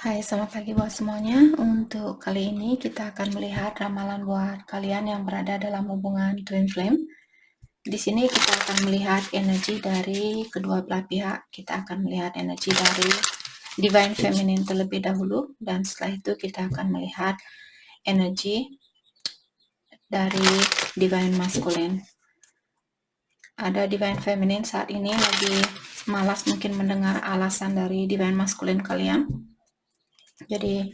Hai, selamat pagi buat semuanya. Untuk kali ini kita akan melihat ramalan buat kalian yang berada dalam hubungan twin flame. Di sini kita akan melihat energi dari kedua belah pihak. Kita akan melihat energi dari divine feminine terlebih dahulu, dan setelah itu kita akan melihat energi dari divine masculine. Ada divine feminine saat ini lagi malas mungkin mendengar alasan dari divine masculine kalian. Jadi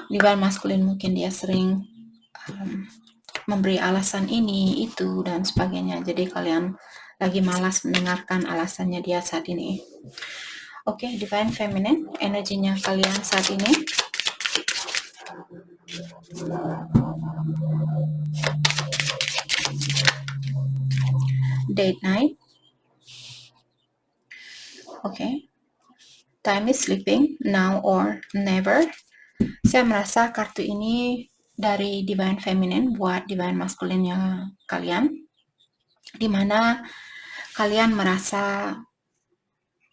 divine masculine mungkin dia sering memberi alasan ini, itu, dan sebagainya. Jadi kalian lagi malas mendengarkan alasannya dia saat ini. Oke, divine feminine, energinya kalian saat ini. Date night. Oke. Time is sleeping, now or never. Saya merasa kartu ini dari divine feminine buat divine masculine-nya kalian, dimana kalian merasa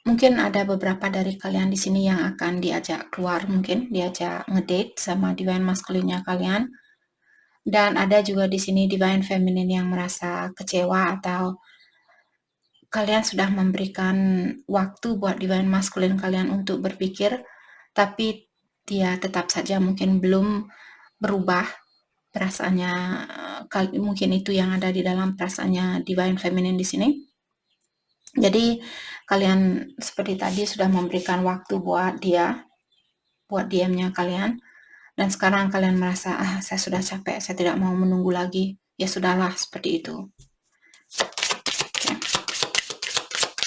mungkin ada beberapa dari kalian di sini yang akan diajak keluar, mungkin diajak ngedate sama divine masculine-nya kalian. Dan ada juga di sini divine feminine yang merasa kecewa atau kalian sudah memberikan waktu buat divine masculine kalian untuk berpikir, tapi dia tetap saja mungkin belum berubah perasaannya. Mungkin itu yang ada di dalam perasaannya divine feminine di sini. Jadi kalian seperti tadi sudah memberikan waktu buat diamnya kalian, dan sekarang kalian merasa saya sudah capek, saya tidak mau menunggu lagi, ya sudahlah, seperti itu. Okay.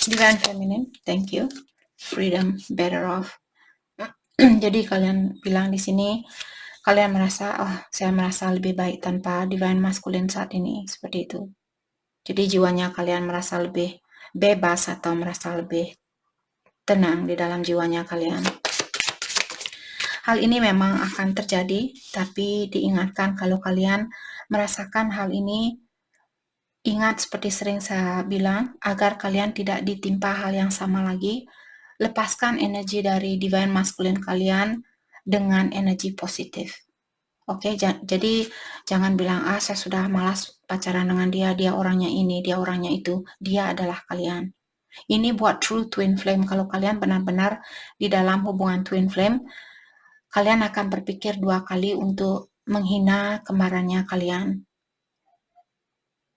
Divine feminine, thank you. Freedom, better off. Jadi kalian bilang di sini kalian merasa saya merasa lebih baik tanpa divine masculine saat ini, seperti itu. Jadi jiwanya kalian merasa lebih bebas atau merasa lebih tenang di dalam jiwanya kalian. Hal ini memang akan terjadi, tapi diingatkan kalau kalian merasakan hal ini, ingat seperti sering saya bilang, agar kalian tidak ditimpa hal yang sama lagi, lepaskan energi dari divine masculine kalian dengan energi positif. Oke, jadi jangan bilang, saya sudah malas pacaran dengan dia, dia orangnya ini, dia orangnya itu. Dia adalah kalian. Ini buat true twin flame. Kalau kalian benar-benar di dalam hubungan twin flame, kalian akan berpikir 2 kali untuk menghina kembarannya kalian.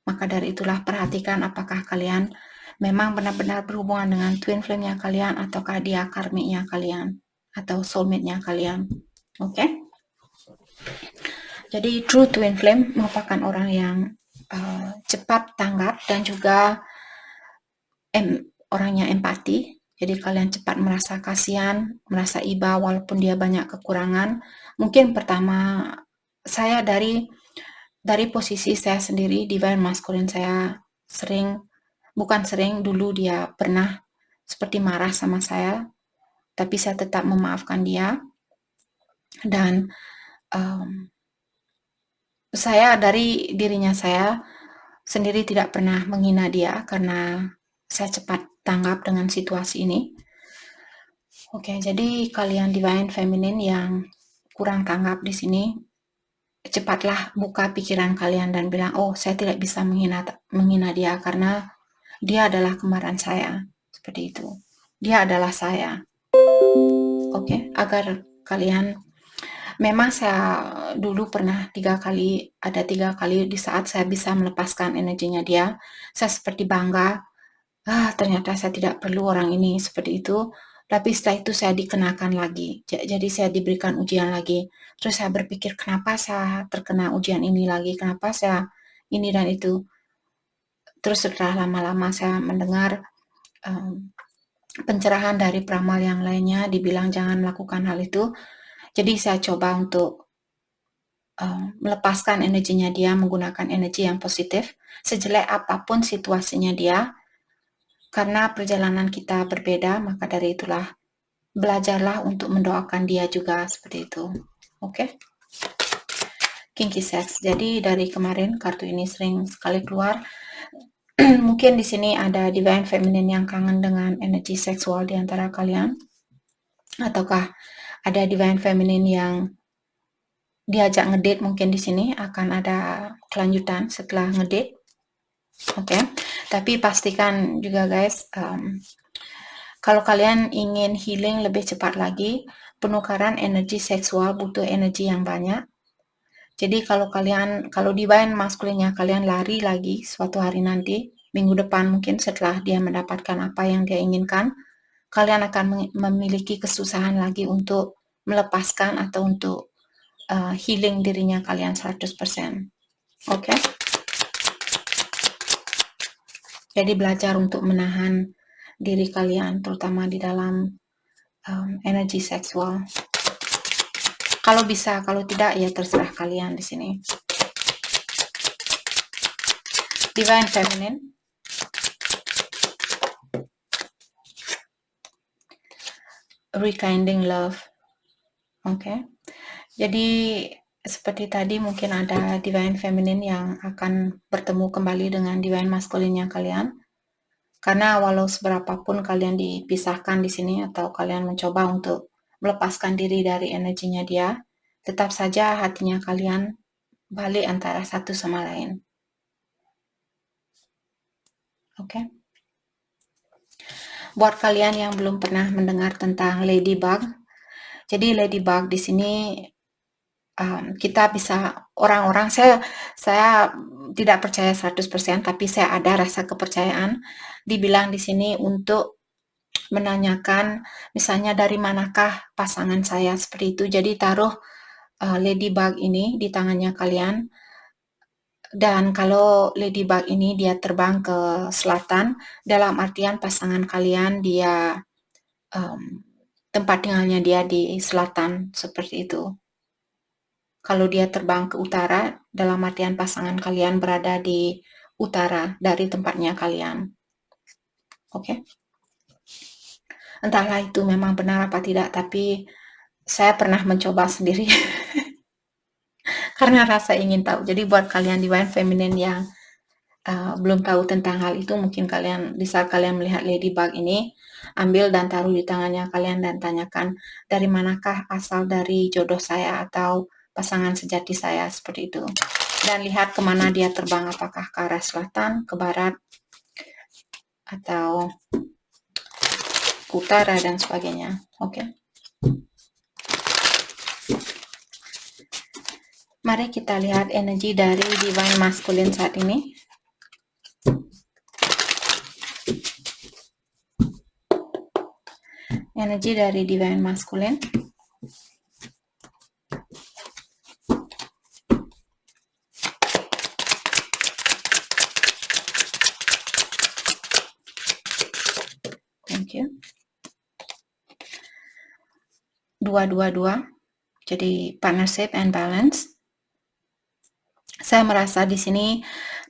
Maka dari itulah perhatikan apakah kalian memang benar-benar berhubungan dengan twin flame-nya kalian, ataukah dia karmiknya kalian atau soulmate-nya kalian. Oke? Jadi true twin flame merupakan orang yang cepat tanggap dan juga orangnya empati. Jadi kalian cepat merasa kasihan, merasa iba walaupun dia banyak kekurangan. Mungkin pertama saya dari posisi saya sendiri, divine masculine saya dulu dia pernah seperti marah sama saya, tapi saya tetap memaafkan dia. Dan saya dari dirinya saya sendiri tidak pernah menghina dia karena saya cepat tanggap dengan situasi ini. Oke, jadi kalian divine feminine yang kurang tanggap di sini, cepatlah buka pikiran kalian dan bilang, saya tidak bisa menghina dia karena dia adalah kembaran saya. Seperti itu. Dia adalah saya. Oke, agar kalian, memang saya dulu pernah 3 kali di saat saya bisa melepaskan energinya dia, saya seperti bangga, ternyata saya tidak perlu orang ini, seperti itu. Tapi setelah itu saya dikenakan lagi, jadi saya diberikan ujian lagi. Terus saya berpikir, kenapa saya terkena ujian ini lagi, kenapa saya ini dan itu. Terus setelah lama-lama saya mendengar pencerahan dari peramal yang lainnya, dibilang jangan melakukan hal itu. Jadi saya coba untuk melepaskan energinya dia menggunakan energi yang positif, sejelek apapun situasinya dia. Karena perjalanan kita berbeda, maka dari itulah belajarlah untuk mendoakan dia juga, seperti itu. Oke? Kinky sex. Jadi dari kemarin kartu ini sering sekali keluar. Mungkin di sini ada divine feminine yang kangen dengan energi seksual di antara kalian, ataukah ada divine feminine yang diajak ngedate, mungkin di sini akan ada kelanjutan setelah ngedate. Oke, tapi pastikan juga guys, kalau kalian ingin healing lebih cepat lagi, penukaran energi seksual butuh energi yang banyak. Jadi kalau divine masculine-nya kalian lari lagi suatu hari nanti, minggu depan mungkin setelah dia mendapatkan apa yang dia inginkan, kalian akan memiliki kesusahan lagi untuk melepaskan atau untuk healing dirinya kalian 100%. Oke? Jadi belajar untuk menahan diri kalian, terutama di dalam energi seksual. Kalau bisa, kalau tidak ya terserah kalian di sini. Divine Feminine. Rekindling Love. Oke. Jadi seperti tadi mungkin ada Divine Feminine yang akan bertemu kembali dengan Divine Masculine-nya kalian. Karena walau seberapapun kalian dipisahkan di sini atau kalian mencoba untuk melepaskan diri dari energinya dia, tetap saja hatinya kalian balik antara satu sama lain. Oke. Buat kalian yang belum pernah mendengar tentang Ladybug, jadi Ladybug di sini kita bisa orang-orang, saya tidak percaya 100%, tapi saya ada rasa kepercayaan dibilang di sini untuk menanyakan misalnya dari manakah pasangan saya, seperti itu. Jadi taruh Ladybug ini di tangannya kalian, dan kalau Ladybug ini dia terbang ke selatan, dalam artian pasangan kalian dia tempat tinggalnya dia di selatan, seperti itu. Kalau dia terbang ke utara, dalam artian pasangan kalian berada di utara dari tempatnya kalian. Oke? Entahlah itu memang benar apa tidak, tapi saya pernah mencoba sendiri karena rasa ingin tahu. Jadi buat kalian Divine Feminine yang belum tahu tentang hal itu, mungkin kalian di saat kalian melihat Ladybug ini, ambil dan taruh di tangannya kalian dan tanyakan dari manakah asal dari jodoh saya atau pasangan sejati saya, seperti itu. Dan lihat kemana dia terbang, apakah ke arah selatan, ke barat, atau ke utara, dan sebagainya. Oke. Mari kita lihat energi dari Divine Masculine saat ini. Energi dari Divine Masculine. Thank you. 222. Jadi partnership and balance. Saya merasa di sini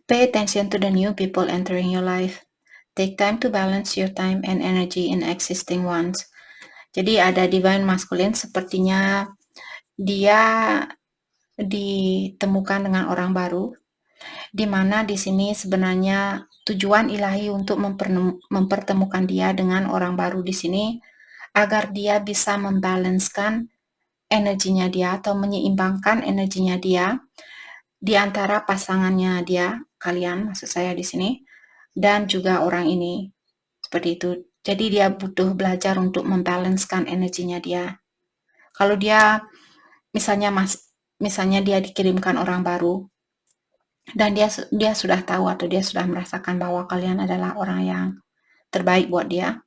pay attention to the new people entering your life. Take time to balance your time and energy in existing ones. Jadi ada Divine Masculine, sepertinya dia ditemukan dengan orang baru, di mana di sini sebenarnya tujuan ilahi untuk mempertemukan dia dengan orang baru di sini agar dia bisa membalanskan energinya dia atau menyeimbangkan energinya dia di antara pasangannya dia, kalian maksud saya di sini, dan juga orang ini. Seperti itu. Jadi dia butuh belajar untuk membalanskan energinya dia. Kalau dia misalnya dia dikirimkan orang baru dan dia sudah tahu atau dia sudah merasakan bahwa kalian adalah orang yang terbaik buat dia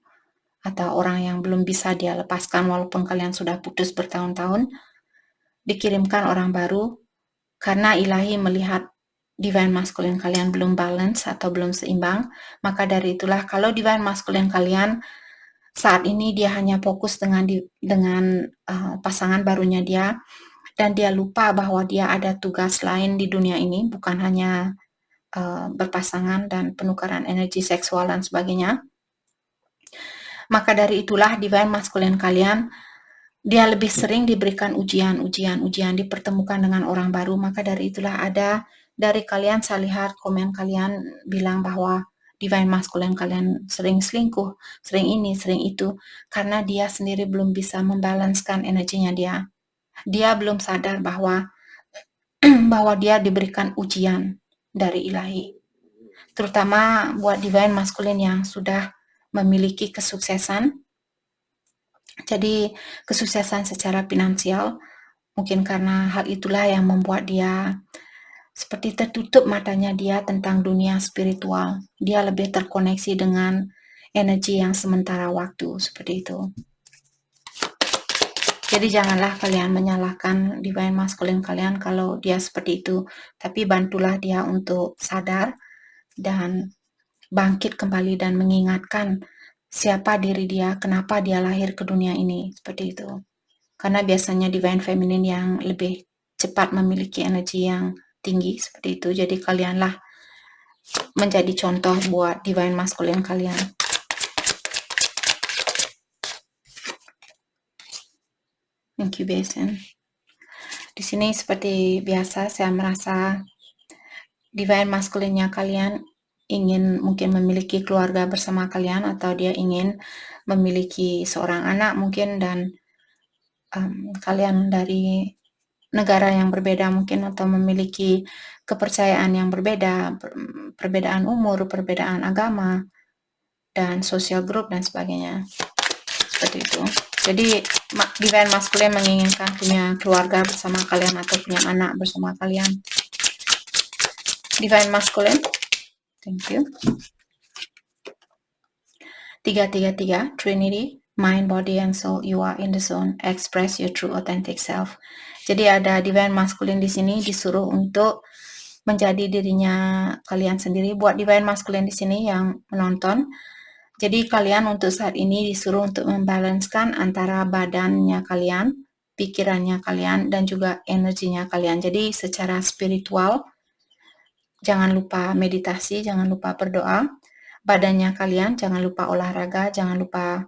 atau orang yang belum bisa dia lepaskan walaupun kalian sudah putus bertahun-tahun, dikirimkan orang baru karena ilahi melihat Divine Masculine kalian belum balance atau belum seimbang, maka dari itulah kalau Divine Masculine kalian saat ini dia hanya fokus dengan pasangan barunya dia, dan dia lupa bahwa dia ada tugas lain di dunia ini, bukan hanya berpasangan dan penukaran energi seksual dan sebagainya. Maka dari itulah Divine Masculine kalian dia lebih sering diberikan ujian, dipertemukan dengan orang baru. Maka dari itulah ada dari kalian, saya lihat komen kalian bilang bahwa divine masculine kalian sering selingkuh, sering ini, sering itu, karena dia sendiri belum bisa membalanskan energinya dia. Dia belum sadar bahwa dia diberikan ujian dari ilahi. Terutama buat divine masculine yang sudah memiliki kesuksesan. Jadi kesuksesan secara finansial, mungkin karena hal itulah yang membuat dia seperti tertutup matanya dia tentang dunia spiritual. Dia lebih terkoneksi dengan energi yang sementara waktu, seperti itu. Jadi janganlah kalian menyalahkan divine masculine kalian kalau dia seperti itu, tapi bantulah dia untuk sadar dan bangkit kembali dan mengingatkan siapa diri dia, kenapa dia lahir ke dunia ini, seperti itu. Karena biasanya divine feminine yang lebih cepat memiliki energi yang tinggi seperti itu. Jadi kalianlah menjadi contoh buat divine masculine kalian. Incubation. Di sini seperti biasa saya merasa divine masculine-nya kalian ingin mungkin memiliki keluarga bersama kalian, atau dia ingin memiliki seorang anak mungkin, dan kalian dari negara yang berbeda mungkin, atau memiliki kepercayaan yang berbeda, perbedaan umur, perbedaan agama, dan social group dan sebagainya. Seperti itu. Jadi divine masculine menginginkan punya keluarga bersama kalian atau punya anak bersama kalian. Divine masculine, thank you. 333 Trinity, mind, body, and soul. You are in the zone. Express your true authentic self. Jadi ada divine masculine di sini disuruh untuk menjadi dirinya kalian sendiri. Buat divine masculine di sini yang menonton, jadi kalian untuk saat ini disuruh untuk membalanskan antara badannya kalian, pikirannya kalian, dan juga energinya kalian. Jadi secara spiritual, jangan lupa meditasi, jangan lupa berdoa. Badannya kalian, jangan lupa olahraga, jangan lupa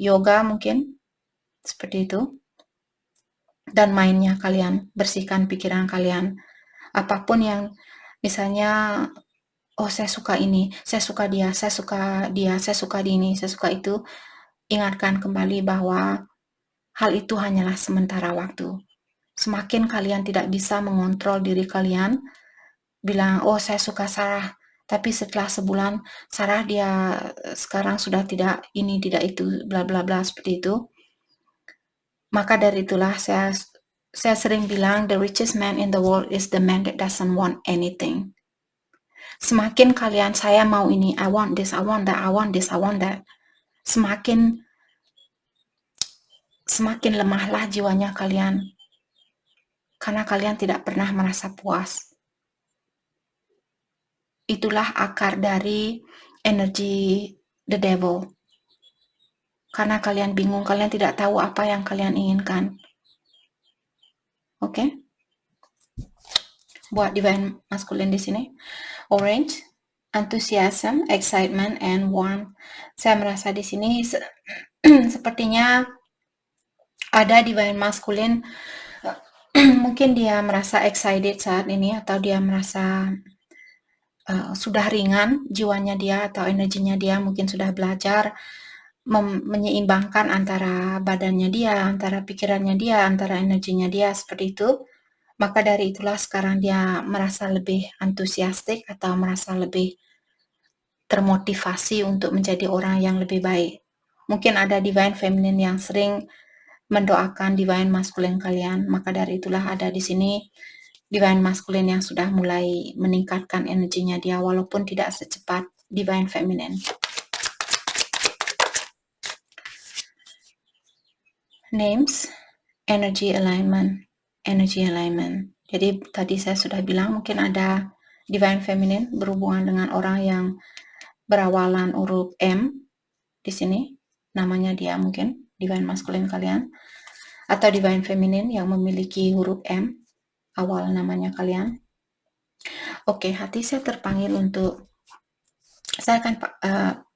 yoga mungkin, seperti itu. Dan mainnya kalian, bersihkan pikiran kalian. Apapun yang misalnya, oh saya suka ini, saya suka dia, saya suka dia, saya suka ini, saya suka itu, ingatkan kembali bahwa hal itu hanyalah sementara waktu. Semakin kalian tidak bisa mengontrol diri kalian, bilang, oh saya suka Sarah, tapi setelah sebulan, Sarah dia sekarang sudah tidak ini, tidak itu, bla bla bla, seperti itu. Maka dari itulah saya sering bilang, the richest man in the world is the man that doesn't want anything. Semakin kalian, saya mau ini, I want this, I want that, I want this, I want that, semakin lemahlah jiwanya kalian, karena kalian tidak pernah merasa puas. Itulah akar dari energi the devil. Karena kalian bingung, kalian tidak tahu apa yang kalian inginkan. Oke? Buat divine masculine di sini, orange, enthusiasm, excitement, and warmth. Saya merasa di sini sepertinya ada divine masculine, mungkin dia merasa excited saat ini, atau dia merasa sudah ringan jiwanya dia atau energinya dia, mungkin sudah belajar menyeimbangkan antara badannya dia, antara pikirannya dia, antara energinya dia, seperti itu. Maka dari itulah sekarang dia merasa lebih antusiastik atau merasa lebih termotivasi untuk menjadi orang yang lebih baik. Mungkin ada divine feminine yang sering mendoakan divine masculine kalian, maka dari itulah ada di sini divine masculine yang sudah mulai meningkatkan energinya dia, walaupun tidak secepat divine feminine. Names, energy alignment. Jadi tadi saya sudah bilang mungkin ada divine feminine berhubungan dengan orang yang berawalan huruf M di sini, namanya dia mungkin divine masculine kalian, atau divine feminine yang memiliki huruf M awal namanya kalian. Oke, hati saya terpanggil untuk, saya akan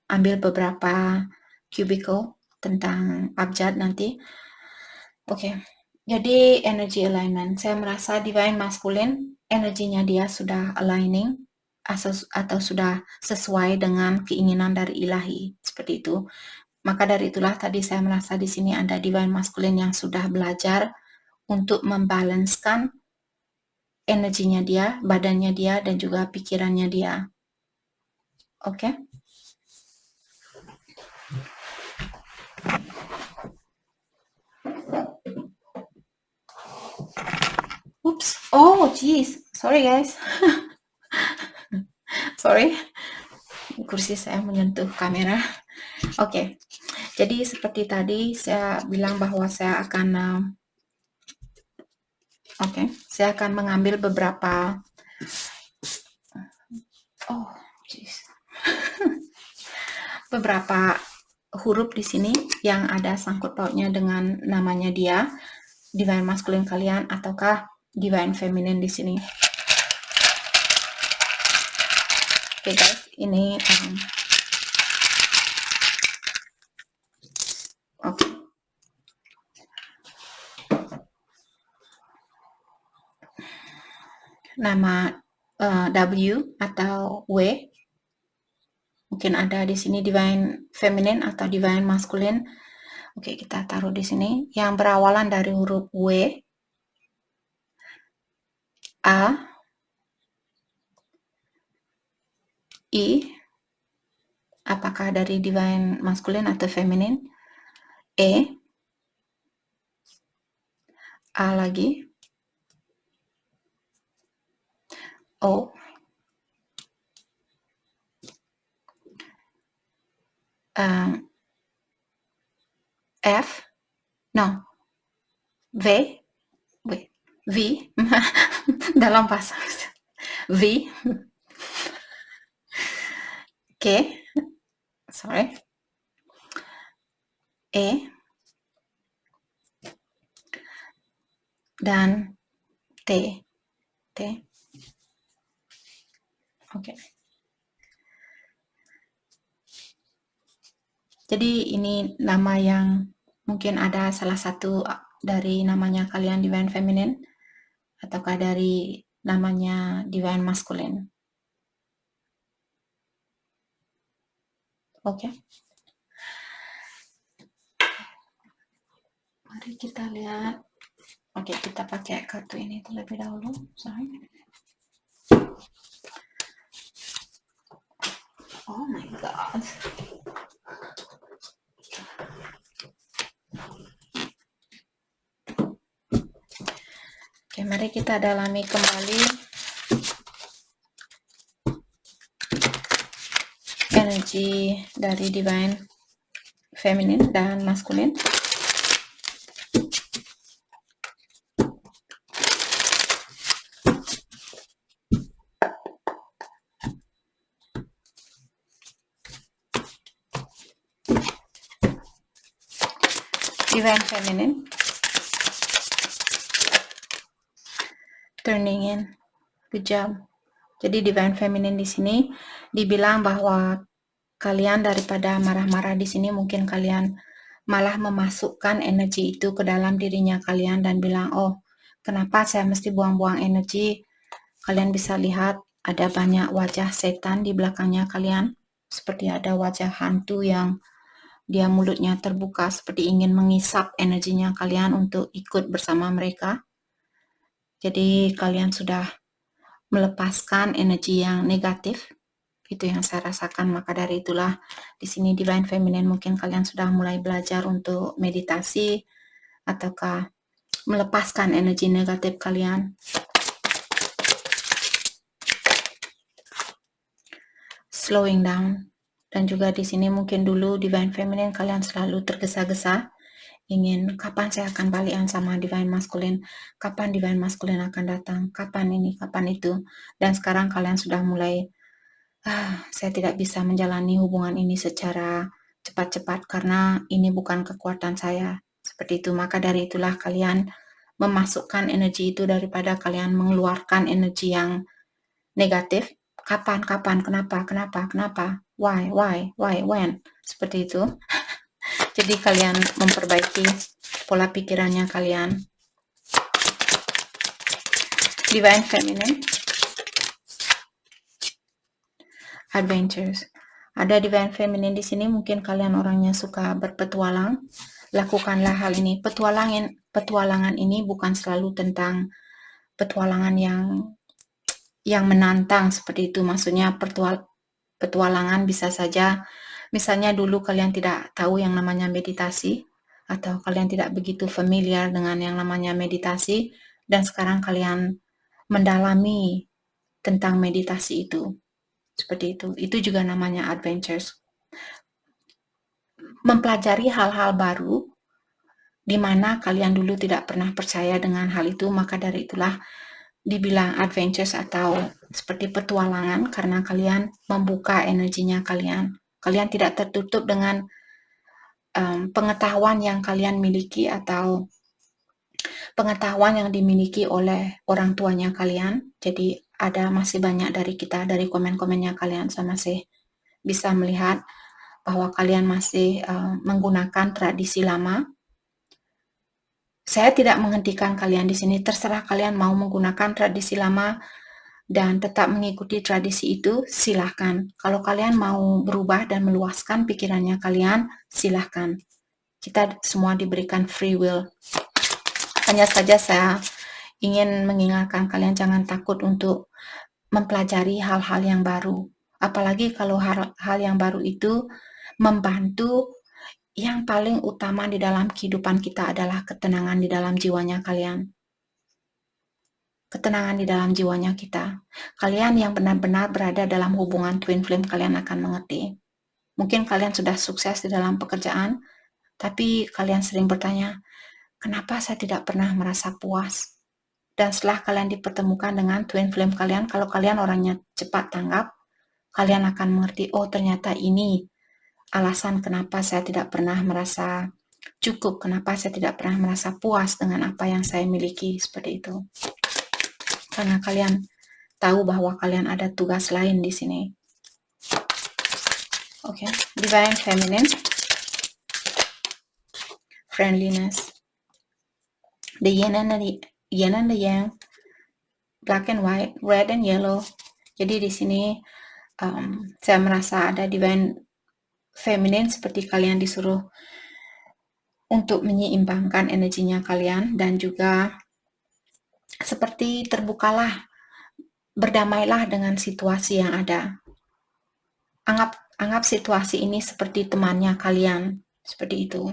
ambil beberapa cubicle tentang abjad nanti. Oke, jadi energy alignment, saya merasa divine masculine energinya dia sudah aligning atau sudah sesuai dengan keinginan dari ilahi, seperti itu. Maka dari itulah tadi saya merasa di sini ada divine masculine yang sudah belajar untuk membalanskan energinya dia, badannya dia, dan juga pikirannya dia. Oke? Oops. Oh, jeez. Sorry, guys. Sorry. Kursi saya menyentuh kamera. Oke. Jadi seperti tadi saya bilang bahwa saya akan saya akan mengambil beberapa beberapa huruf di sini yang ada sangkut pautnya dengan namanya dia, divine masculine kalian ataukah divine feminine di sini. Oke guys, ini nama W atau W. Mungkin ada di sini divine feminine atau divine masculine. Oke, kita taruh di sini yang berawalan dari huruf W, A, I. Apakah dari divine masculine atau feminine? E, A lagi, O, F, no, V, dalam bahasa V, K, sorry, E, dan T. Oke. Jadi ini nama yang mungkin ada salah satu dari namanya kalian divine feminine ataukah dari namanya divine masculine. Oke. Mari kita lihat. Oke, kita pakai kartu ini terlebih dahulu. Sorry. Oh my god. Oke, mari kita dalami kembali energi dari divine feminine dan masculine. Divine feminine, turning in, good job. Jadi divine feminine di sini dibilang bahwa kalian daripada marah-marah di sini mungkin kalian malah memasukkan energi itu ke dalam dirinya kalian dan bilang, oh kenapa saya mesti buang-buang energi. Kalian bisa lihat ada banyak wajah setan di belakangnya kalian, seperti ada wajah hantu yang dia mulutnya terbuka seperti ingin mengisap energinya kalian untuk ikut bersama mereka. Jadi kalian sudah melepaskan energi yang negatif. Itu yang saya rasakan. Maka dari itulah di sini divine feminine mungkin kalian sudah mulai belajar untuk meditasi ataukah melepaskan energi negatif kalian. Slowing down. Dan juga di sini mungkin dulu divine feminine kalian selalu tergesa-gesa ingin kapan saya akan balikan sama divine masculine, kapan divine masculine akan datang, kapan ini, kapan itu. Dan sekarang kalian sudah mulai saya tidak bisa menjalani hubungan ini secara cepat-cepat karena ini bukan kekuatan saya. Seperti itu. Maka dari itulah kalian memasukkan energi itu daripada kalian mengeluarkan energi yang negatif. Kapan, kenapa, why, when, seperti itu. Jadi kalian memperbaiki pola pikirannya kalian. Divine feminine, adventures. Ada divine feminine di sini, mungkin kalian orangnya suka berpetualang. Lakukanlah hal ini. Petualangan ini bukan selalu tentang petualangan yang menantang seperti itu. Maksudnya petualangan bisa saja, misalnya dulu kalian tidak tahu yang namanya meditasi, atau kalian tidak begitu familiar dengan yang namanya meditasi, dan sekarang kalian mendalami tentang meditasi itu. Seperti itu. Itu juga namanya adventures. Mempelajari hal-hal baru di mana kalian dulu tidak pernah percaya dengan hal itu, maka dari itulah dibilang adventures atau seperti petualangan, karena kalian membuka energinya kalian. Kalian tidak tertutup dengan pengetahuan yang kalian miliki atau pengetahuan yang dimiliki oleh orang tuanya kalian. Jadi ada masih banyak dari kita, dari komen-komennya kalian, saya masih bisa melihat bahwa kalian masih menggunakan tradisi lama. Saya tidak menghentikan kalian di sini, terserah kalian mau menggunakan tradisi lama dan tetap mengikuti tradisi itu, silahkan. Kalau kalian mau berubah dan meluaskan pikirannya kalian, silahkan. Kita semua diberikan free will. Hanya saja saya ingin mengingatkan kalian jangan takut untuk mempelajari hal-hal yang baru. Apalagi kalau hal yang baru itu membantu. Yang paling utama di dalam kehidupan kita adalah ketenangan di dalam jiwanya kalian. Ketenangan di dalam jiwanya kita. Kalian yang benar-benar berada dalam hubungan twin flame, kalian akan mengerti. Mungkin kalian sudah sukses di dalam pekerjaan, tapi kalian sering bertanya, kenapa saya tidak pernah merasa puas? Dan setelah kalian dipertemukan dengan twin flame kalian, kalau kalian orangnya cepat tanggap, kalian akan mengerti, oh ternyata ini alasan kenapa saya tidak pernah merasa cukup, kenapa saya tidak pernah merasa puas dengan apa yang saya miliki, seperti itu. Karena kalian tahu bahwa kalian ada tugas lain di sini. Oke, divine feminine, friendliness, the yin and the yang, black and white, red and yellow. Jadi di sini saya merasa ada divine feminine seperti kalian disuruh untuk menyeimbangkan energinya kalian, dan juga seperti terbukalah, berdamailah dengan situasi yang ada. Anggap situasi ini seperti temannya kalian, seperti itu.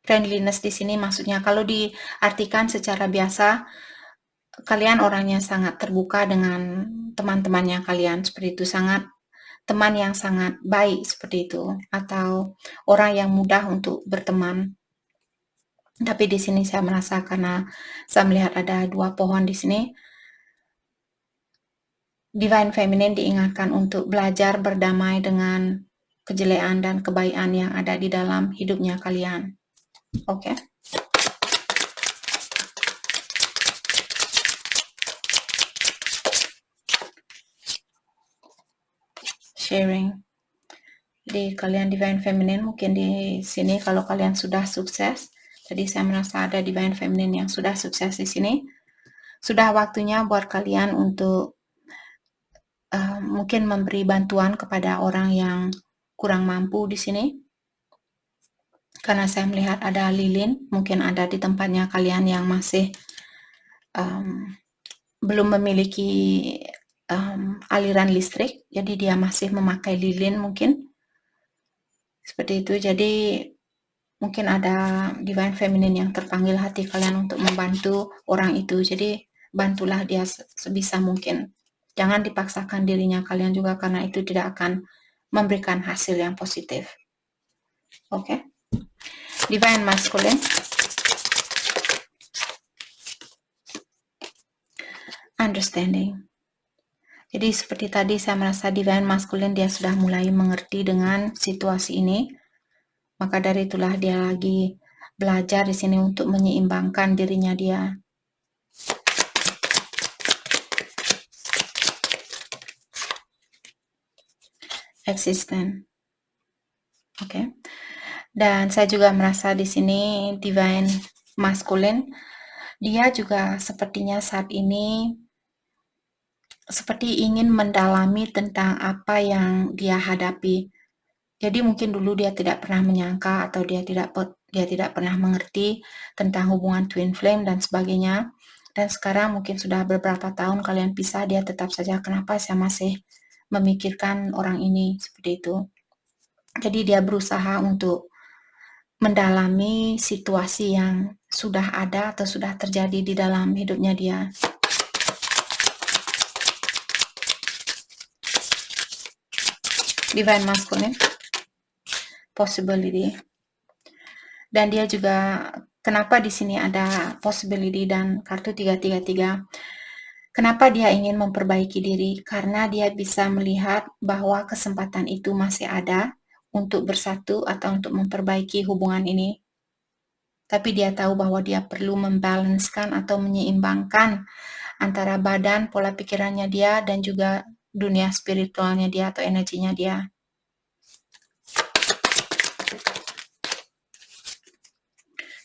Friendliness di sini maksudnya kalau diartikan secara biasa, kalian orangnya sangat terbuka dengan teman-temannya kalian, seperti itu, teman yang sangat baik, seperti itu, atau orang yang mudah untuk berteman. Tapi di sini saya merasa, karena saya melihat ada 2 pohon di sini, divine feminine diingatkan untuk belajar berdamai dengan kejelekan dan kebaikan yang ada di dalam hidupnya kalian. Oke. Sharing. Jadi kalian divine feminine mungkin di sini kalau kalian sudah sukses. Jadi saya merasa ada divine feminine yang sudah sukses di sini. Sudah waktunya buat kalian untuk mungkin memberi bantuan kepada orang yang kurang mampu di sini. Karena saya melihat ada lilin, mungkin ada di tempatnya kalian yang masih belum memiliki aliran listrik, jadi dia masih memakai lilin mungkin. Seperti itu, jadi mungkin ada divine feminine yang terpanggil hati kalian untuk membantu orang itu. Jadi bantulah dia sebisa mungkin. Jangan dipaksakan dirinya kalian juga, karena itu tidak akan memberikan hasil yang positif. Oke. Divine masculine. Understanding. Jadi seperti tadi saya merasa divine masculine dia sudah mulai mengerti dengan situasi ini. Maka dari itulah dia lagi belajar di sini untuk menyeimbangkan dirinya dia. Existent. Oke. Dan saya juga merasa di sini divine masculine dia juga sepertinya saat ini seperti ingin mendalami tentang apa yang dia hadapi. Jadi mungkin dulu dia tidak pernah menyangka atau dia tidak pernah mengerti tentang hubungan twin flame dan sebagainya. Dan sekarang mungkin sudah beberapa tahun kalian pisah, dia tetap saja kenapa saya masih memikirkan orang ini seperti itu. Jadi dia berusaha untuk mendalami situasi yang sudah ada atau sudah terjadi di dalam hidupnya dia. Divine Masculine, possibility. Dan dia juga, kenapa di sini ada possibility dan kartu 333? Kenapa dia ingin memperbaiki diri? Karena dia bisa melihat bahwa kesempatan itu masih ada untuk bersatu atau untuk memperbaiki hubungan ini. Tapi dia tahu bahwa dia perlu membalanskan atau menyeimbangkan antara badan, pola pikirannya dia, dan juga dunia spiritualnya dia atau energinya dia.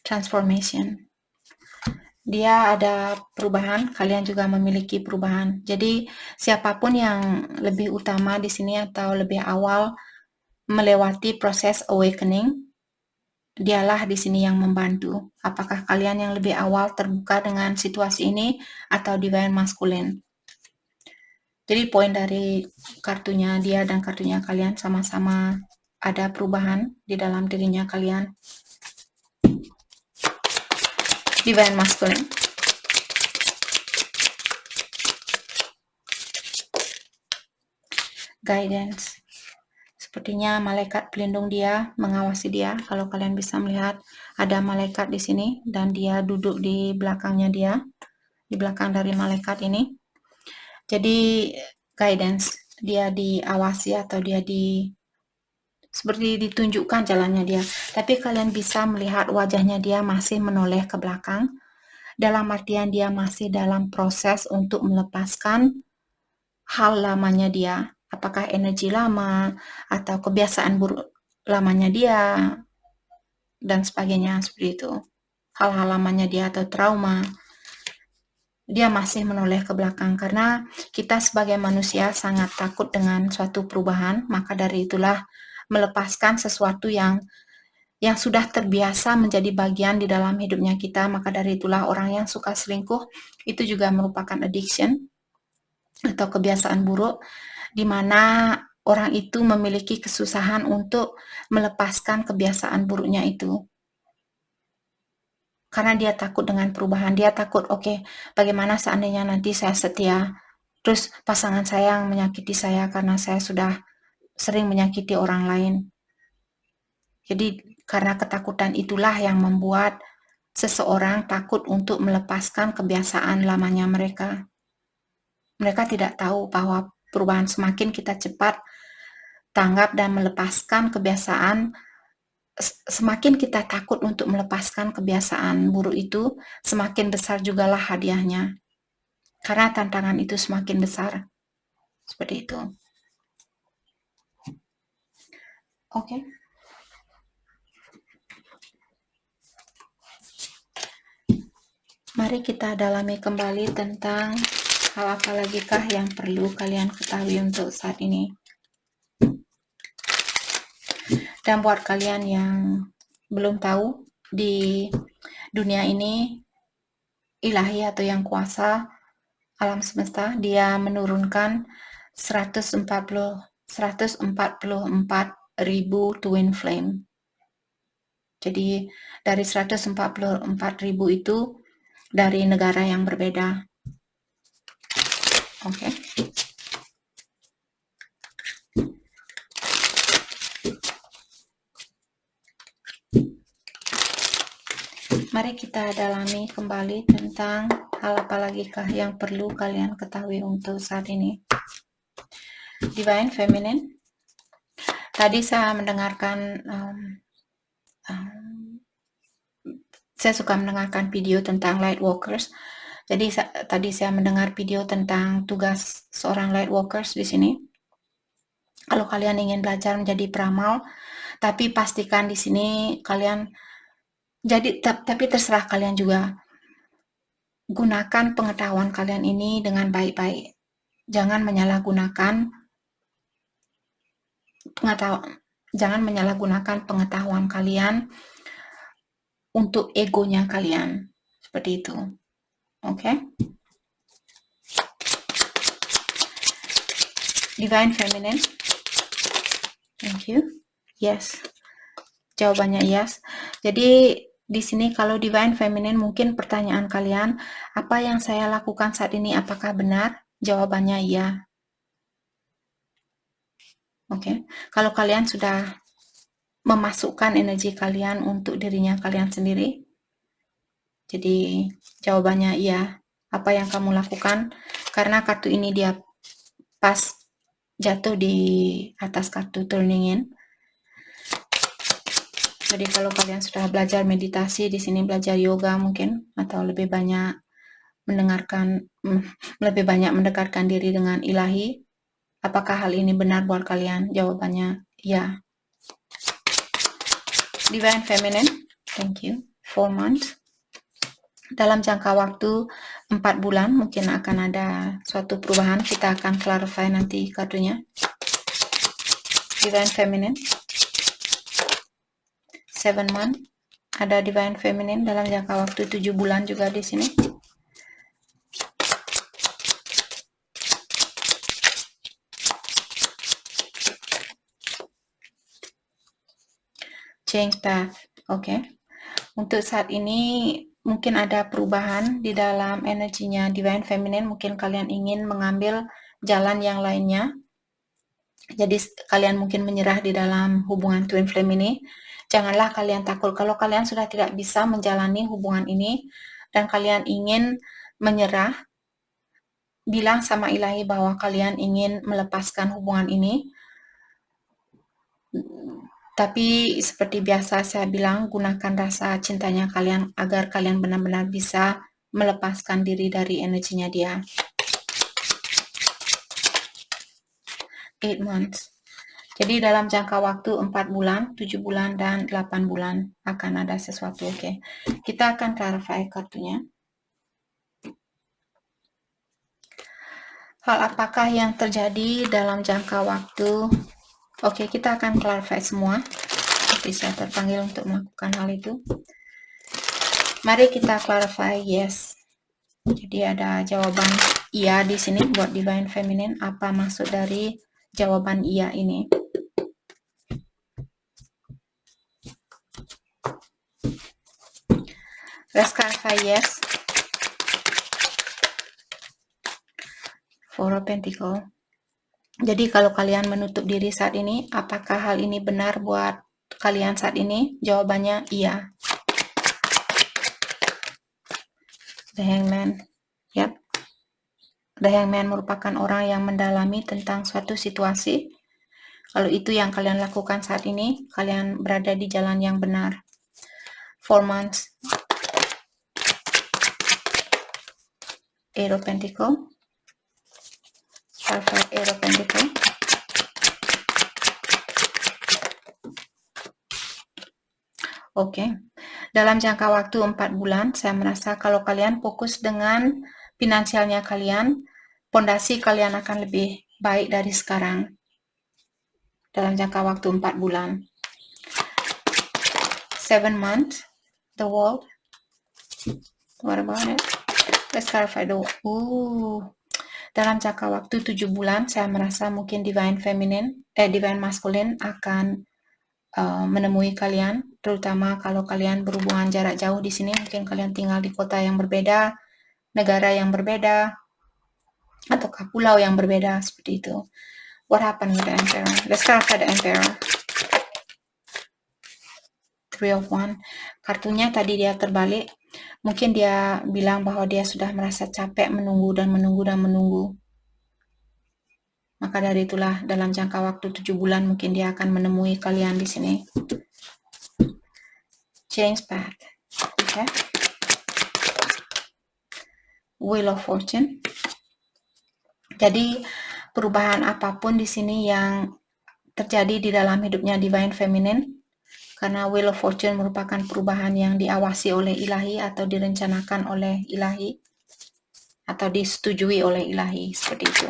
Transformation. Dia ada perubahan, kalian juga memiliki perubahan. Jadi siapapun yang lebih utama di sini atau lebih awal melewati proses awakening, dialah di sini yang membantu. Apakah kalian yang lebih awal terbuka dengan situasi ini atau divine masculine? Jadi poin dari kartunya dia dan kartunya kalian sama-sama ada perubahan di dalam dirinya kalian. Divine masculine. Guidance. Sepertinya malaikat pelindung dia mengawasi dia. Kalau kalian bisa melihat ada malaikat di sini dan dia duduk di belakangnya dia, di belakang dari malaikat ini. Jadi guidance, dia diawasi atau dia seperti ditunjukkan jalannya dia. Tapi kalian bisa melihat wajahnya dia masih menoleh ke belakang. Dalam artian dia masih dalam proses untuk melepaskan hal lamanya dia. Apakah energi lama atau kebiasaan buruk lamanya dia dan sebagainya seperti itu. Hal-hal lamanya dia atau trauma. Dia masih menoleh ke belakang karena kita sebagai manusia sangat takut dengan suatu perubahan, maka dari itulah melepaskan sesuatu yang sudah terbiasa menjadi bagian di dalam hidupnya kita, maka dari itulah orang yang suka selingkuh itu juga merupakan addiction atau kebiasaan buruk, di mana orang itu memiliki kesusahan untuk melepaskan kebiasaan buruknya itu. Karena dia takut dengan perubahan, dia takut, oke, bagaimana seandainya nanti saya setia, terus pasangan saya yang menyakiti saya karena saya sudah sering menyakiti orang lain. Jadi karena ketakutan itulah yang membuat seseorang takut untuk melepaskan kebiasaan lamanya mereka. Mereka tidak tahu bahwa perubahan semakin kita cepat tanggap dan melepaskan kebiasaan, semakin kita takut untuk melepaskan kebiasaan buruk itu, semakin besar jugalah hadiahnya. Karena tantangan itu semakin besar. Seperti itu. Oke. Mari kita dalami kembali tentang hal apa lagikah yang perlu kalian ketahui untuk saat ini. Dan buat kalian yang belum tahu, di dunia ini ilahi atau yang kuasa alam semesta, dia menurunkan 144.000 twin flame. Jadi dari 144.000 itu dari negara yang berbeda. Oke. Mari kita dalami kembali tentang hal apa lagikah yang perlu kalian ketahui untuk saat ini. Divine Feminine. Tadi saya mendengarkan, saya suka mendengarkan video tentang light workers. Jadi tadi saya mendengar video tentang tugas seorang light workers di sini. Kalau kalian ingin belajar menjadi peramal, tapi pastikan di sini kalian tapi terserah kalian juga. Gunakan pengetahuan kalian ini dengan baik-baik. Jangan menyalahgunakan pengetahuan kalian untuk egonya kalian. Seperti itu. Oke? Divine Feminine. Thank you. Yes. Jawabannya yes. Jadi di sini kalau Divine Feminine mungkin pertanyaan kalian, apa yang saya lakukan saat ini apakah benar? Jawabannya iya. Oke. Kalau kalian sudah memasukkan energi kalian untuk dirinya kalian sendiri, jadi jawabannya iya. Apa yang kamu lakukan? Karena kartu ini dia pas jatuh di atas kartu Turning In. Jadi kalau kalian sudah belajar meditasi, di sini belajar yoga mungkin, atau lebih banyak mendekatkan diri dengan ilahi, apakah hal ini benar buat kalian? Jawabannya ya. Divine Feminine, thank you. 4 months. Dalam jangka waktu 4 bulan mungkin akan ada suatu perubahan. Kita akan clarify nanti kartunya. Divine Feminine, 7 months. Ada Divine Feminine dalam jangka waktu 7 bulan juga di sini. Change path. Oke. Untuk saat ini mungkin ada perubahan di dalam energinya Divine Feminine. Mungkin kalian ingin mengambil jalan yang lainnya. Jadi kalian mungkin menyerah di dalam hubungan Twin Flame ini. Janganlah kalian takut. Kalau kalian sudah tidak bisa menjalani hubungan ini dan kalian ingin menyerah, bilang sama ilahi bahwa kalian ingin melepaskan hubungan ini. Tapi seperti biasa saya bilang, gunakan rasa cintanya kalian agar kalian benar-benar bisa melepaskan diri dari energinya dia. 8 months. Jadi dalam jangka waktu 4 bulan, 7 bulan, dan 8 bulan akan ada sesuatu. Oke. Kita akan clarify kartunya. Hal apakah yang terjadi dalam jangka waktu? Oke, kita akan clarify semua. Tapi saya terpanggil untuk melakukan hal itu. Mari kita clarify yes. Jadi ada jawaban iya di sini buat Divine Feminine. Apa maksud dari jawaban iya ini? Let's clarify yes. Four of Pentacles. Jadi kalau kalian menutup diri saat ini, apakah hal ini benar buat kalian saat ini? Jawabannya iya. The Hangman. Yap. The Hangman merupakan orang yang mendalami tentang suatu situasi. Kalau itu yang kalian lakukan saat ini, kalian berada di jalan yang benar. 4 months. 8 of Pentacles. Perfect. 8 of Pentacles. Oke. Dalam jangka waktu 4 bulan, saya merasa kalau kalian fokus dengan finansialnya kalian, pondasi kalian akan lebih baik dari sekarang. Dalam jangka waktu 4 bulan. 7 months. The World. What about it? Let's clarify the dalam jangka waktu 7 bulan, saya merasa mungkin Divine Masculine akan menemui kalian, terutama kalau kalian berhubungan jarak jauh di sini. Mungkin kalian tinggal di kota yang berbeda, negara yang berbeda, ataukah pulau yang berbeda, seperti itu. What happened with the Emperor? Let's clarify the Emperor. 3 of Wands. Kartunya tadi dia terbalik. Mungkin dia bilang bahwa dia sudah merasa capek menunggu dan menunggu dan menunggu. Maka dari itulah dalam jangka waktu 7 bulan mungkin dia akan menemui kalian di sini. Change path. Okay. Wheel of Fortune. Jadi perubahan apapun di sini yang terjadi di dalam hidupnya Divine Feminine, karena Wheel of Fortune merupakan perubahan yang diawasi oleh ilahi atau direncanakan oleh ilahi atau disetujui oleh ilahi, seperti itu.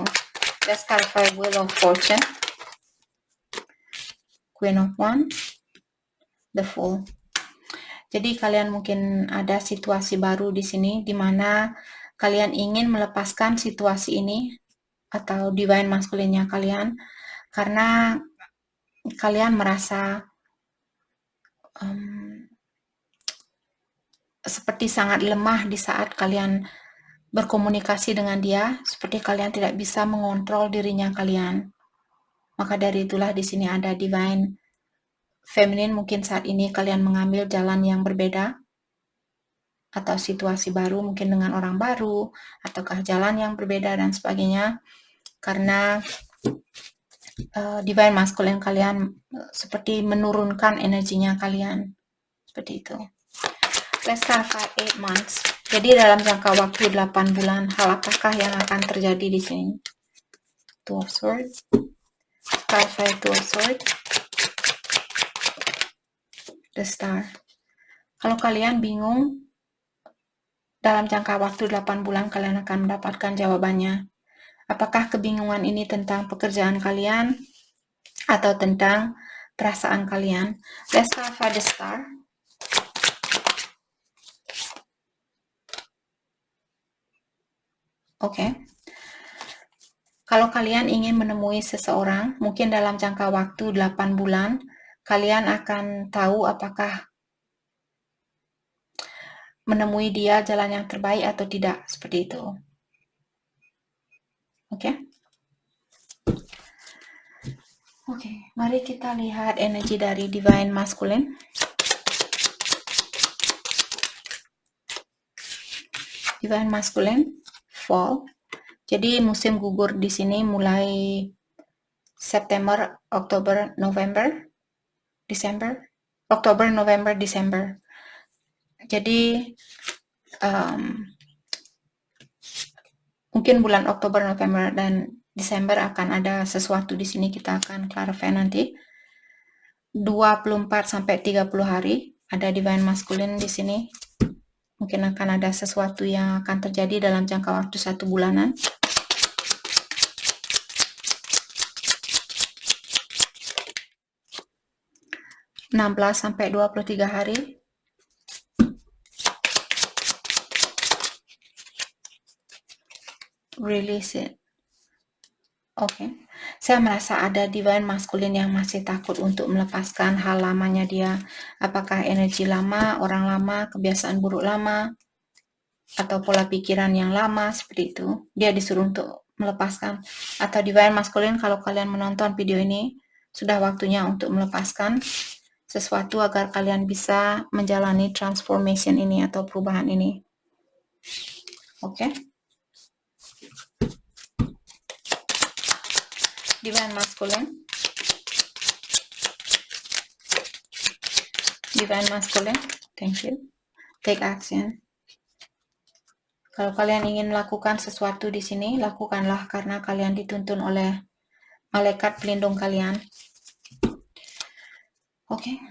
Let's clarify Wheel of Fortune. Queen of Wands, the Fool. Jadi kalian mungkin ada situasi baru di sini di mana kalian ingin melepaskan situasi ini atau divine masculine-nya kalian karena kalian merasa seperti sangat lemah di saat kalian berkomunikasi dengan dia, seperti kalian tidak bisa mengontrol dirinya kalian. Maka dari itulah di sini ada divine feminine. Mungkin saat ini kalian mengambil jalan yang berbeda atau situasi baru, mungkin dengan orang baru ataukah jalan yang berbeda dan sebagainya, karena divine masculine kalian seperti menurunkan energinya kalian, seperti itu. Let's clarify 8 months. Jadi dalam jangka waktu 8 bulan, hal apakah yang akan terjadi di sini? Two of Swords. Clarify Two of Swords. The Star. Kalau kalian bingung, dalam jangka waktu 8 bulan kalian akan mendapatkan jawabannya. Apakah kebingungan ini tentang pekerjaan kalian atau tentang perasaan kalian? Let's clarify the Star. Oke. Kalau kalian ingin menemui seseorang, mungkin dalam jangka waktu 8 bulan, kalian akan tahu apakah menemui dia jalan yang terbaik atau tidak, seperti itu. Oke. Oke, mari kita lihat energi dari Divine Masculine. Divine Masculine, Fall. Jadi musim gugur di sini mulai September, Oktober, November, Desember, Oktober, November, Desember. Jadi mungkin bulan Oktober, November, dan Desember akan ada sesuatu di sini, kita akan clarify nanti. 24 sampai 30 hari ada Divine Masculine di sini. Mungkin akan ada sesuatu yang akan terjadi dalam jangka waktu 1 bulanan. (16 sampai 23 hari). Release it. Oke. Saya merasa ada Divine Masculine yang masih takut untuk melepaskan hal lamanya dia. Apakah energi lama, orang lama, kebiasaan buruk lama, atau pola pikiran yang lama, seperti itu. Dia disuruh untuk melepaskan. Atau Divine Masculine, kalau kalian menonton video ini, sudah waktunya untuk melepaskan sesuatu agar kalian bisa menjalani transformation ini atau perubahan ini. Oke. Divine Masculine. Divine Masculine, thank you. Take action. Kalau kalian ingin melakukan sesuatu di sini, lakukanlah karena kalian dituntun oleh malaikat pelindung kalian. Oke.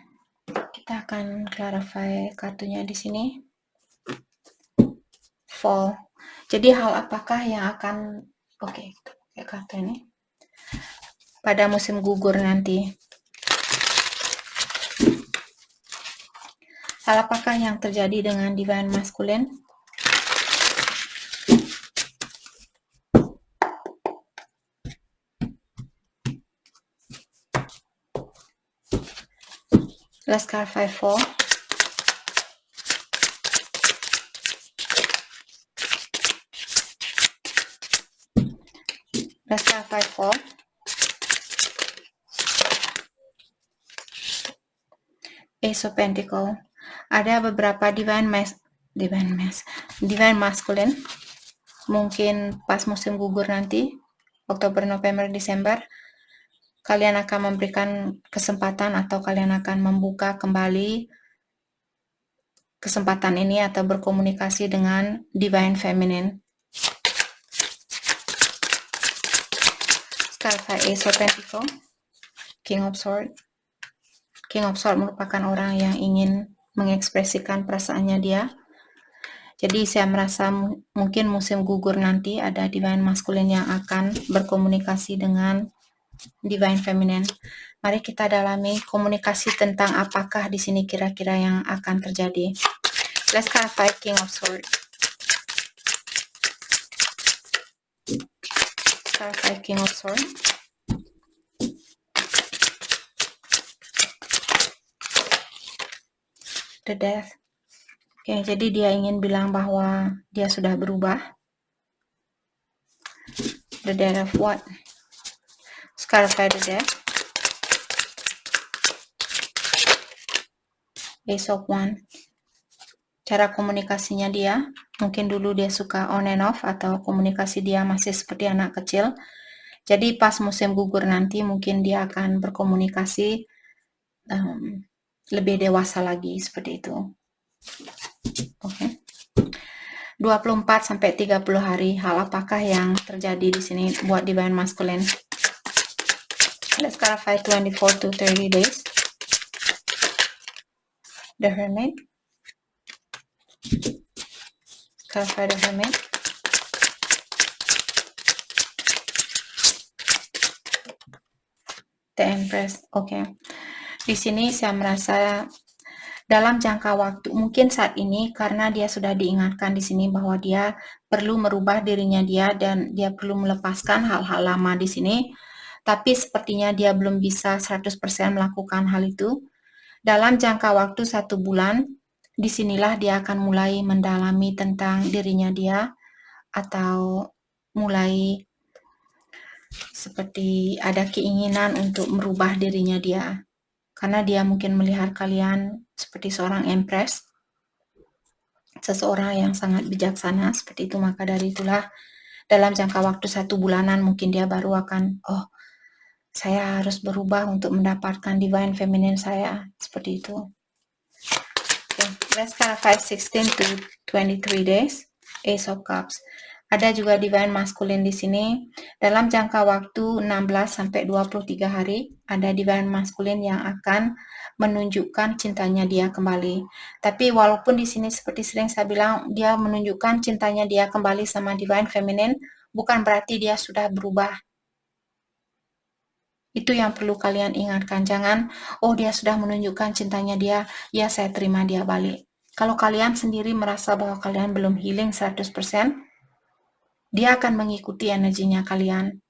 Kita akan clarify kartunya di sini. Fall. Jadi hal apakah yang akan pakai kartu ini pada musim gugur nanti? Hal apakah yang terjadi dengan Divine Masculine? Let's clarify Fall. Let's clarify Fall. Ace of Pentacles. Ada beberapa Divine Masculine. Mungkin pas musim gugur nanti, Oktober, November, Desember, kalian akan memberikan kesempatan atau kalian akan membuka kembali kesempatan ini atau berkomunikasi dengan Divine Feminine. Clarify Ace of Pentacles. King of Swords. King of Swords merupakan orang yang ingin mengekspresikan perasaannya dia. Jadi saya merasa mungkin musim gugur nanti ada divine masculine yang akan berkomunikasi dengan divine feminine. Mari kita dalami komunikasi tentang apakah di sini kira-kira yang akan terjadi. Let's clarify King of Swords. Clarify King of Swords. The Death. Oke, jadi dia ingin bilang bahwa dia sudah berubah. The Death of what? Clarify the Death. Ace of Wands. Cara komunikasinya dia, mungkin dulu dia suka on and off atau komunikasi dia masih seperti anak kecil. Jadi pas musim gugur nanti mungkin dia akan berkomunikasi lebih dewasa lagi seperti itu. Oke. 24 sampai 30 hari, hal apakah yang terjadi di sini buat divine masculine? Let's clarify 24 to 30 days. The Hermit. Clarify the Hermit. The Empress. Oke. Di sini saya merasa dalam jangka waktu mungkin saat ini karena dia sudah diingatkan di sini bahwa dia perlu merubah dirinya dia dan dia perlu melepaskan hal-hal lama di sini. Tapi sepertinya dia belum bisa 100% melakukan hal itu. Dalam jangka waktu 1 bulan, disinilah dia akan mulai mendalami tentang dirinya dia atau mulai seperti ada keinginan untuk merubah dirinya dia. Karena dia mungkin melihat kalian seperti seorang empress, seseorang yang sangat bijaksana seperti itu, maka dari itulah dalam jangka waktu 1 bulanan mungkin dia baru akan, oh saya harus berubah untuk mendapatkan divine feminine saya, seperti itu. Okay, let's clarify 16 to 23 days, Ace of Cups. Ada juga divine masculine di sini. Dalam jangka waktu 16 sampai 23 hari, ada divine masculine yang akan menunjukkan cintanya dia kembali. Tapi walaupun di sini seperti sering saya bilang, dia menunjukkan cintanya dia kembali sama divine feminine, bukan berarti dia sudah berubah. Itu yang perlu kalian ingatkan. Jangan, oh dia sudah menunjukkan cintanya dia, ya saya terima dia balik. Kalau kalian sendiri merasa bahwa kalian belum healing 100%, dia akan mengikuti energinya kalian.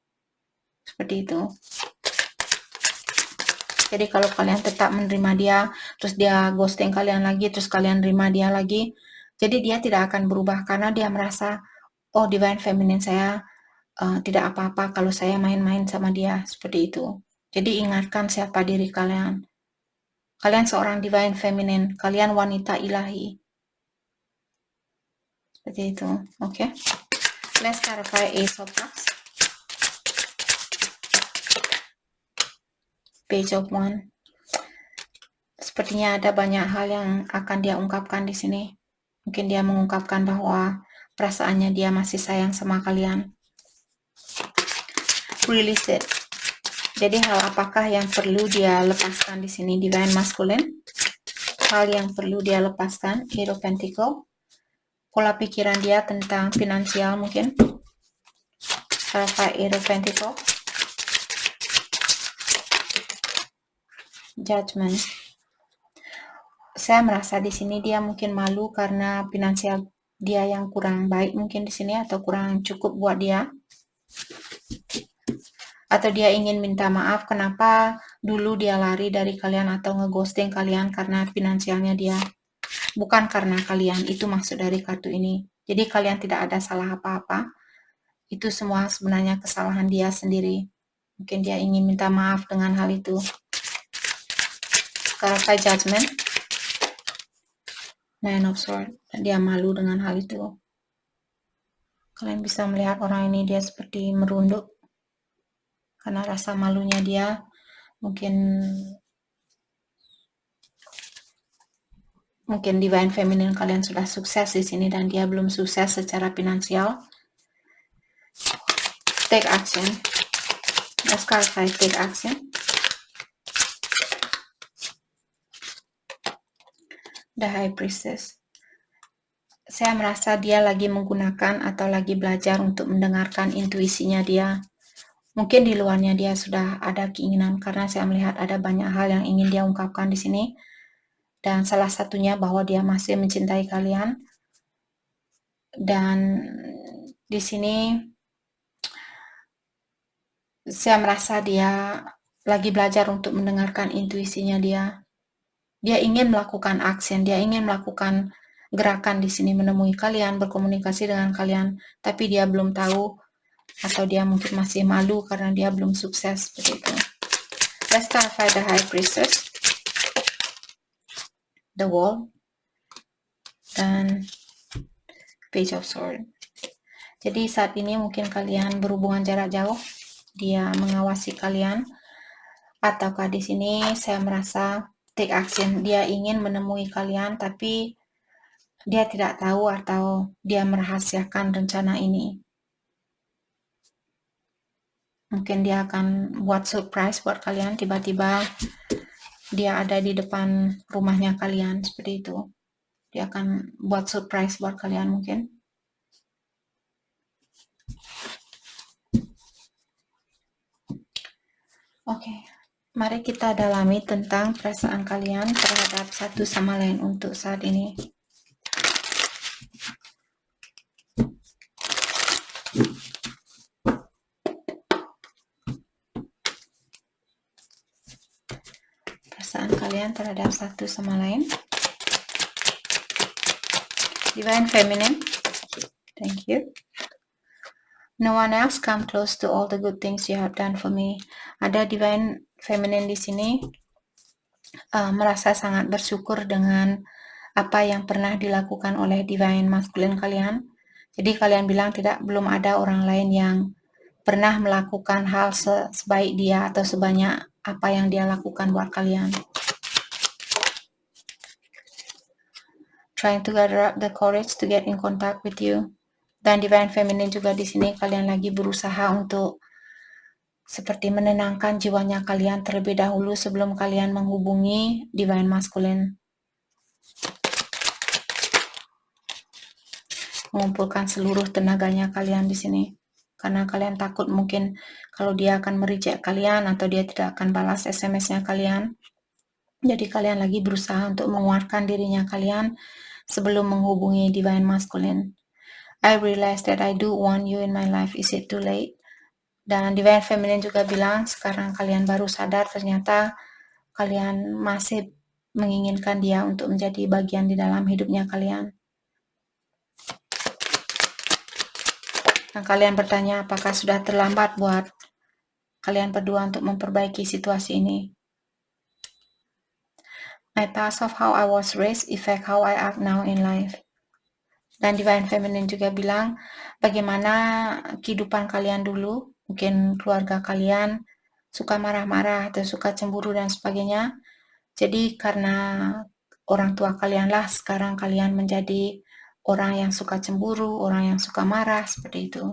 Seperti itu. Jadi kalau kalian tetap menerima dia, terus dia ghosting kalian lagi, terus kalian terima dia lagi, jadi dia tidak akan berubah karena dia merasa, oh divine feminine saya tidak apa-apa kalau saya main-main sama dia, seperti itu. Jadi ingatkan siapa diri kalian. Kalian seorang divine feminine, kalian wanita ilahi. Seperti itu, oke? Okay? Let's clarify Ace of Cups. Page of Wands. Sepertinya ada banyak hal yang akan dia ungkapkan di sini. Mungkin dia mengungkapkan bahwa perasaannya dia masih sayang sama kalian. Release it. Jadi hal apakah yang perlu dia lepaskan di sini divine masculine? Hal yang perlu dia lepaskan, Eight of Pentacles. Pola pikiran dia tentang finansial mungkin. Clarify Eight of Pentacles. Judgment. Saya merasa di sini dia mungkin malu karena finansial dia yang kurang baik mungkin di sini atau kurang cukup buat dia. Atau dia ingin minta maaf kenapa dulu dia lari dari kalian atau ngeghosting kalian karena finansialnya dia. Bukan karena kalian, itu maksud dari kartu ini. Jadi kalian tidak ada salah apa-apa. Itu semua sebenarnya kesalahan dia sendiri. Mungkin dia ingin minta maaf dengan hal itu. Clarify Judgment. Nine of Swords. Dia malu dengan hal itu. Kalian bisa melihat orang ini dia seperti merunduk. Karena rasa malunya dia mungkin divine feminine kalian sudah sukses di sini dan dia belum sukses secara finansial. Take action. Let's clarify take action. The High Priestess. saya merasa dia lagi menggunakan atau lagi belajar untuk mendengarkan intuisinya dia. Mungkin di luarnya dia sudah ada keinginan, karena saya melihat ada banyak hal yang ingin dia ungkapkan di sini. Dan salah satunya bahwa dia masih mencintai kalian. Dan di sini saya merasa dia lagi belajar untuk mendengarkan intuisinya dia. Dia ingin melakukan action, dia ingin melakukan gerakan di sini, menemui kalian, berkomunikasi dengan kalian, tapi dia belum tahu, atau dia mungkin masih malu karena dia belum sukses seperti itu. Let's clarify the High Priestess, the Wall, dan Page of Swords. Jadi saat ini mungkin kalian berhubungan jarak jauh, dia mengawasi kalian, ataukah di sini saya merasa take action, dia ingin menemui kalian tapi dia tidak tahu atau dia merahasiakan rencana ini. Mungkin dia akan buat surprise buat kalian, tiba-tiba dia ada di depan rumahnya kalian seperti itu. Dia akan buat surprise buat kalian mungkin. Oke, mari kita dalami tentang perasaan kalian terhadap satu sama lain untuk saat ini. Perasaan kalian terhadap satu sama lain. Divine Feminine, thank you. No one else come close to all the good things you have done for me. Ada Divine Feminine di sini merasa sangat bersyukur dengan apa yang pernah dilakukan oleh Divine Masculine kalian. Jadi kalian bilang belum ada orang lain yang pernah melakukan hal sebaik dia atau sebanyak apa yang dia lakukan buat kalian. Trying to gather up the courage to get in contact with you. Dan Divine Feminine juga di sini kalian lagi berusaha untuk seperti menenangkan jiwanya kalian terlebih dahulu sebelum kalian menghubungi Divine Masculine. Mengumpulkan seluruh tenaganya kalian di sini. Karena kalian takut mungkin kalau dia akan mereject kalian atau dia tidak akan balas SMS-nya kalian. Jadi kalian lagi berusaha untuk menguatkan dirinya kalian sebelum menghubungi Divine Masculine. I realize that I do want you in my life. Is it too late? Dan Divine Feminine juga bilang sekarang kalian baru sadar ternyata kalian masih menginginkan dia untuk menjadi bagian di dalam hidupnya kalian. Dan kalian bertanya apakah sudah terlambat buat kalian berdua untuk memperbaiki situasi ini. My past of how I was raised affect how I act now in life. Dan Divine Feminine juga bilang bagaimana kehidupan kalian dulu, mungkin keluarga kalian suka marah-marah atau suka cemburu dan sebagainya. Jadi karena orang tua kalianlah sekarang kalian menjadi orang yang suka cemburu, orang yang suka marah, seperti itu.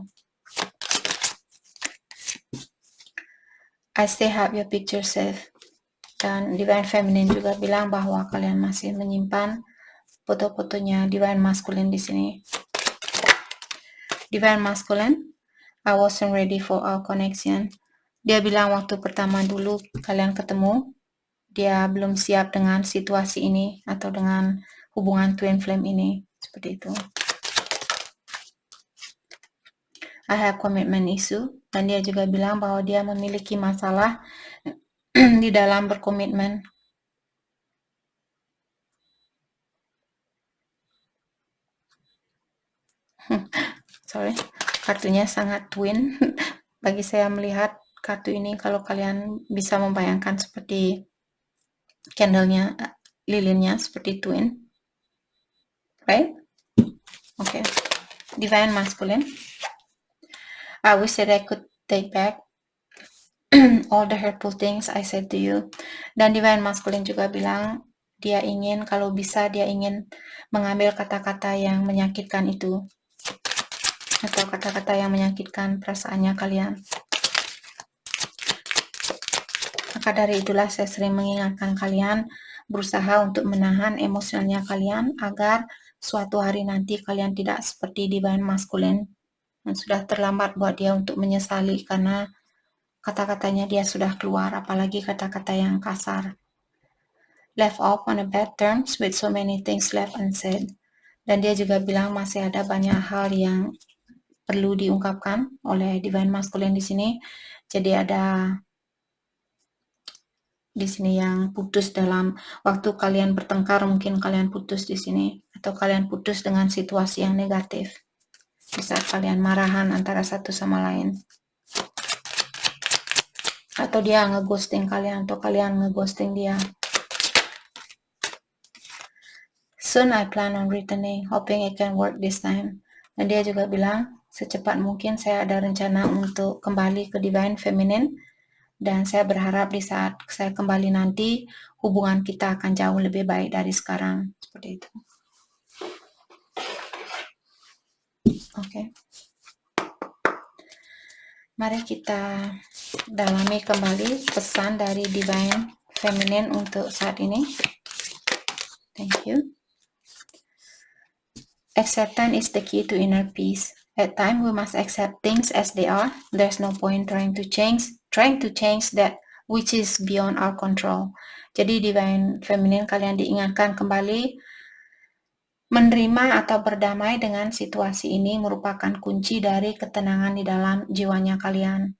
I still have your picture safe. Dan Divine Feminine juga bilang bahwa kalian masih menyimpan foto-fotonya Divine Masculine di sini. Divine Masculine, I wasn't ready for our connection. Dia bilang waktu pertama dulu kalian ketemu, dia belum siap dengan situasi ini atau dengan hubungan twin flame ini, seperti itu. I have commitment issue, dan dia juga bilang bahwa dia memiliki masalah di dalam berkomitmen. Sorry, kartunya sangat twin. Bagi saya melihat kartu ini, kalau kalian bisa membayangkan seperti candlenya, lilinnya seperti twin, right? Okay. Divine Masculine, I wish that I could take back all the hurtful things I said to you. Dan Divine Masculine juga bilang dia ingin, kalau bisa dia ingin mengambil kata-kata yang menyakitkan itu, atau kata-kata yang menyakitkan perasaannya kalian. Maka dari itulah saya sering mengingatkan kalian berusaha untuk menahan emosionalnya kalian agar suatu hari nanti kalian tidak seperti divine masculine, dan sudah terlambat buat dia untuk menyesali karena kata-katanya dia sudah keluar, apalagi kata-kata yang kasar. Left off on a bad terms with so many things left unsaid. Dan dia juga bilang masih ada banyak hal yang perlu diungkapkan oleh divine masculine di sini. Jadi ada di sini yang putus dalam waktu kalian bertengkar, mungkin kalian putus di sini, atau kalian putus dengan situasi yang negatif di saat kalian marahan antara satu sama lain, atau dia ngeghosting kalian atau kalian ngeghosting dia. Soon I plan on returning, hoping it can work this time. Dan dia juga bilang secepat mungkin saya ada rencana untuk kembali ke divine feminine, dan saya berharap di saat saya kembali nanti hubungan kita akan jauh lebih baik dari sekarang. Seperti itu. Oke. Mari kita dalami kembali pesan dari divine feminine untuk saat ini. Thank you. Acceptance is the key to inner peace. At times we must accept things as they are. There's no point trying to change that which is beyond our control. Jadi divine feminine kalian diingatkan kembali, menerima atau berdamai dengan situasi ini merupakan kunci dari ketenangan di dalam jiwanya kalian.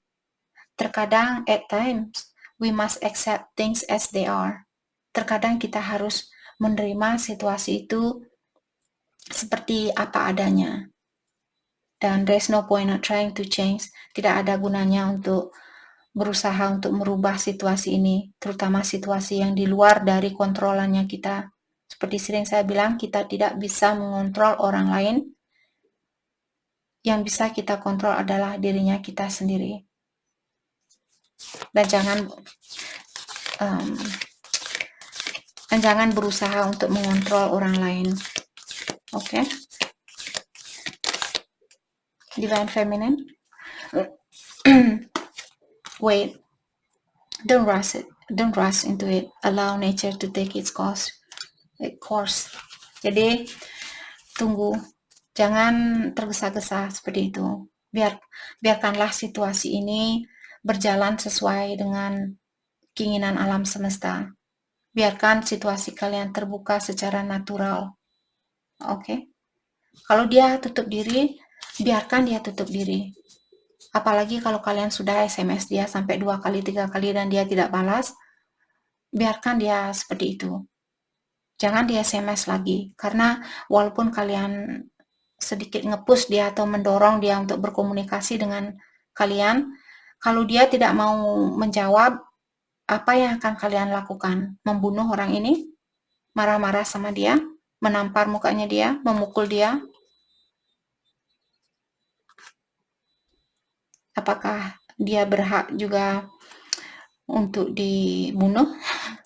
Terkadang at times we must accept things as they are. Terkadang kita harus menerima situasi itu seperti apa adanya. Dan there's no point not trying to change. Tidak ada gunanya untuk berusaha untuk merubah situasi ini, terutama situasi yang di luar dari kontrolannya kita. Seperti sering saya bilang, kita tidak bisa mengontrol orang lain. Yang bisa kita kontrol adalah dirinya kita sendiri. Dan jangan berusaha untuk mengontrol orang lain. Oke? Divine feminine. Wait. Don't rush into it. Allow nature to take its course. Jadi tunggu. Jangan tergesa-gesa seperti itu. Biarkanlah situasi ini berjalan sesuai dengan keinginan alam semesta. Biarkan situasi kalian terbuka secara natural. Oke? Kalau dia tutup diri, biarkan dia tutup diri. Apalagi kalau kalian sudah SMS dia sampai 2 kali, 3 kali dan dia tidak balas, biarkan dia seperti itu. Jangan dia SMS lagi, karena walaupun kalian sedikit nge-push dia atau mendorong dia untuk berkomunikasi dengan kalian, kalau dia tidak mau menjawab, apa yang akan kalian lakukan? Membunuh orang ini? Marah-marah sama dia? Menampar mukanya dia? Memukul dia? Apakah dia berhak juga untuk dibunuh?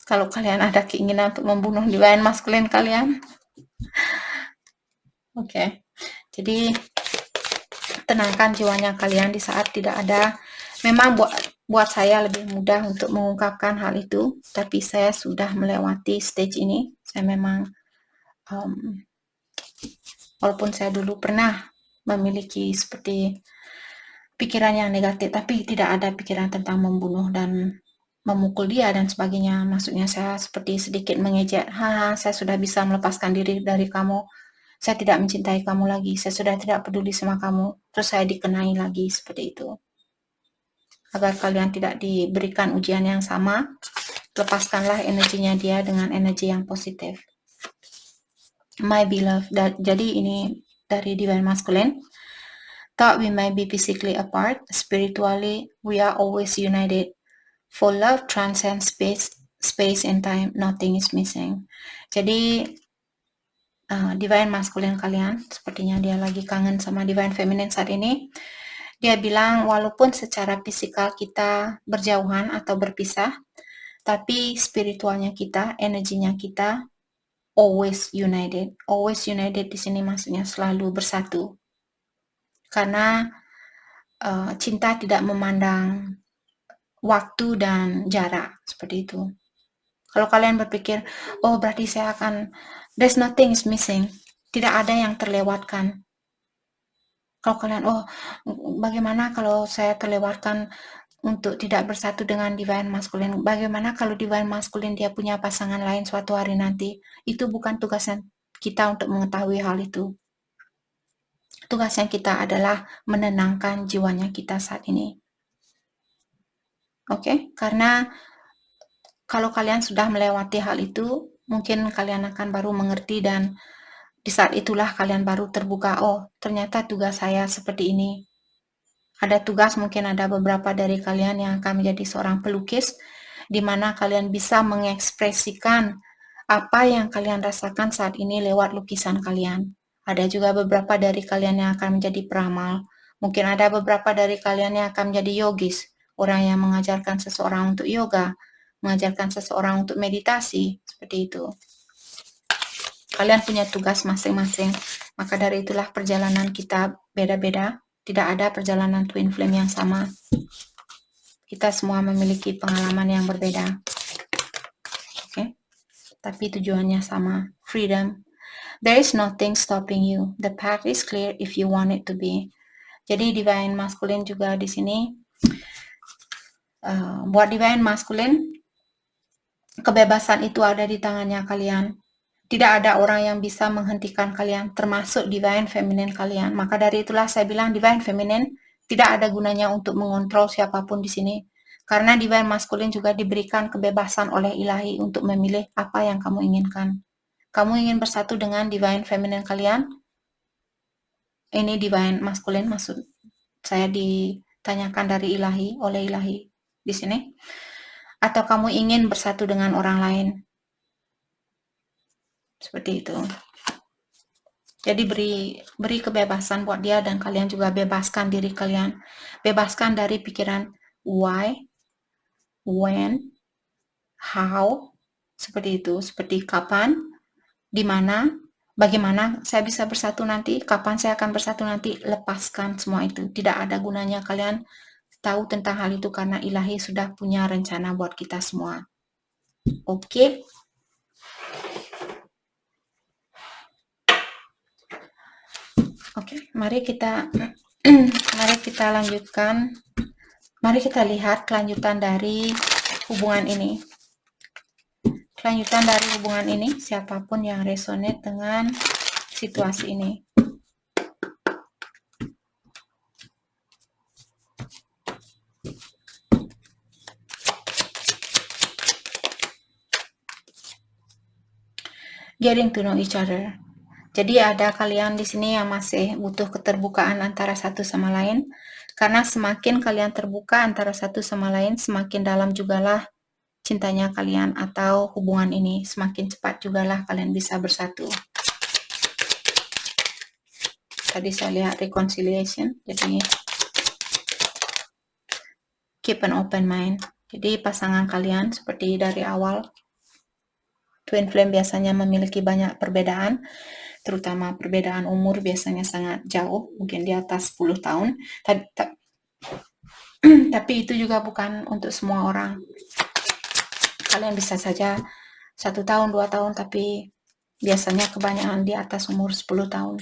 Kalau kalian ada keinginan untuk membunuh divine masculine kalian. Oke. Jadi tenangkan jiwanya kalian di saat tidak ada. Memang buat saya lebih mudah untuk mengungkapkan hal itu, tapi saya sudah melewati stage ini. Saya memang walaupun saya dulu pernah memiliki seperti pikiran yang negatif, tapi tidak ada pikiran tentang membunuh dan memukul dia dan sebagainya. Maksudnya saya seperti sedikit mengejek, saya sudah bisa melepaskan diri dari kamu, saya tidak mencintai kamu lagi, saya sudah tidak peduli sama kamu, terus saya dikenai lagi seperti itu. Agar kalian tidak diberikan ujian yang sama, lepaskanlah energinya dia dengan energi yang positif. My beloved, jadi ini dari divine masculine. Thought we might be physically apart, spiritually we are always united. For love transcends space and time, nothing is missing. Jadi divine masculine kalian, sepertinya dia lagi kangen sama divine feminine saat ini. Dia bilang walaupun secara fisikal kita berjauhan atau berpisah, tapi spiritualnya kita, energinya kita always united. Always united di sini maksudnya selalu bersatu. Karena cinta tidak memandang waktu dan jarak, seperti itu. Kalau kalian berpikir, oh berarti saya akan, there's nothing is missing. Tidak ada yang terlewatkan. Kalau kalian, oh bagaimana kalau saya terlewatkan untuk tidak bersatu dengan divine masculine? Bagaimana kalau divine masculine dia punya pasangan lain suatu hari nanti? Itu bukan tugasnya kita untuk mengetahui hal itu. Tugasnya kita adalah menenangkan jiwanya kita saat ini. Oke, karena kalau kalian sudah melewati hal itu, mungkin kalian akan baru mengerti dan di saat itulah kalian baru terbuka, oh ternyata tugas saya seperti ini. Ada tugas, mungkin ada beberapa dari kalian yang akan menjadi seorang pelukis, di mana kalian bisa mengekspresikan apa yang kalian rasakan saat ini lewat lukisan kalian. Ada juga beberapa dari kalian yang akan menjadi peramal. Mungkin ada beberapa dari kalian yang akan menjadi yogis, orang yang mengajarkan seseorang untuk yoga, mengajarkan seseorang untuk meditasi, seperti itu. Kalian punya tugas masing-masing, maka dari itulah perjalanan kita beda-beda. Tidak ada perjalanan twin flame yang sama. Kita semua memiliki pengalaman yang berbeda. Oke? Tapi tujuannya sama, freedom. There is nothing stopping you. The path is clear if you want it to be. Jadi divine masculine juga di sini, buat divine masculine, kebebasan itu ada di tangannya kalian. Tidak ada orang yang bisa menghentikan kalian, termasuk divine feminine kalian. Maka dari itulah saya bilang divine feminine tidak ada gunanya untuk mengontrol siapapun di sini. Karena divine masculine juga diberikan kebebasan oleh ilahi untuk memilih apa yang kamu inginkan. Kamu ingin bersatu dengan divine feminine kalian? Ini divine masculine maksud saya ditanyakan dari ilahi, oleh ilahi di sini. Atau kamu ingin bersatu dengan orang lain? Seperti itu. Jadi beri kebebasan buat dia dan kalian juga bebaskan diri kalian. Bebaskan dari pikiran why, when, how, seperti itu. Seperti kapan, di mana, bagaimana saya bisa bersatu nanti, kapan saya akan bersatu nanti. Lepaskan semua itu. Tidak ada gunanya kalian tahu tentang hal itu karena ilahi sudah punya rencana buat kita semua. Oke. Oke, mari kita lanjutkan. Mari kita lihat kelanjutan dari hubungan ini. Kelanjutan dari hubungan ini, siapapun yang resonate dengan situasi ini. Getting to know each other. Jadi ada kalian di sini yang masih butuh keterbukaan antara satu sama lain. Karena semakin kalian terbuka antara satu sama lain, semakin dalam jugalah cintanya kalian atau hubungan ini. Semakin cepat jugalah kalian bisa bersatu. Tadi saya lihat reconciliation, jadi keep an open mind. Jadi pasangan kalian seperti dari awal, twin flame biasanya memiliki banyak perbedaan, terutama perbedaan umur biasanya sangat jauh, mungkin di atas 10 tahun. Tapi itu juga bukan untuk semua orang. Kalian bisa saja 1 tahun, 2 tahun, tapi biasanya kebanyakan di atas umur 10 tahun.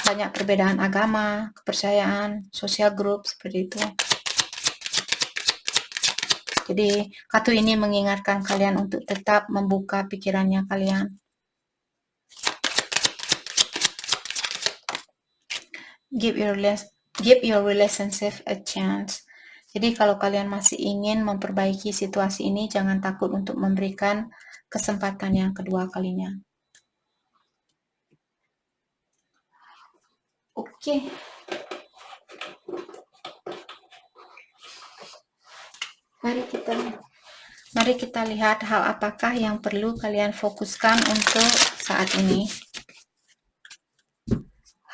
Banyak perbedaan agama, kepercayaan, sosial grup, seperti itu. Jadi, kartu ini mengingatkan kalian untuk tetap membuka pikirannya kalian. Give your relationship a chance. Jadi, kalau kalian masih ingin memperbaiki situasi ini, jangan takut untuk memberikan kesempatan yang kedua kalinya. Oke. Mari kita lihat hal apakah yang perlu kalian fokuskan untuk saat ini.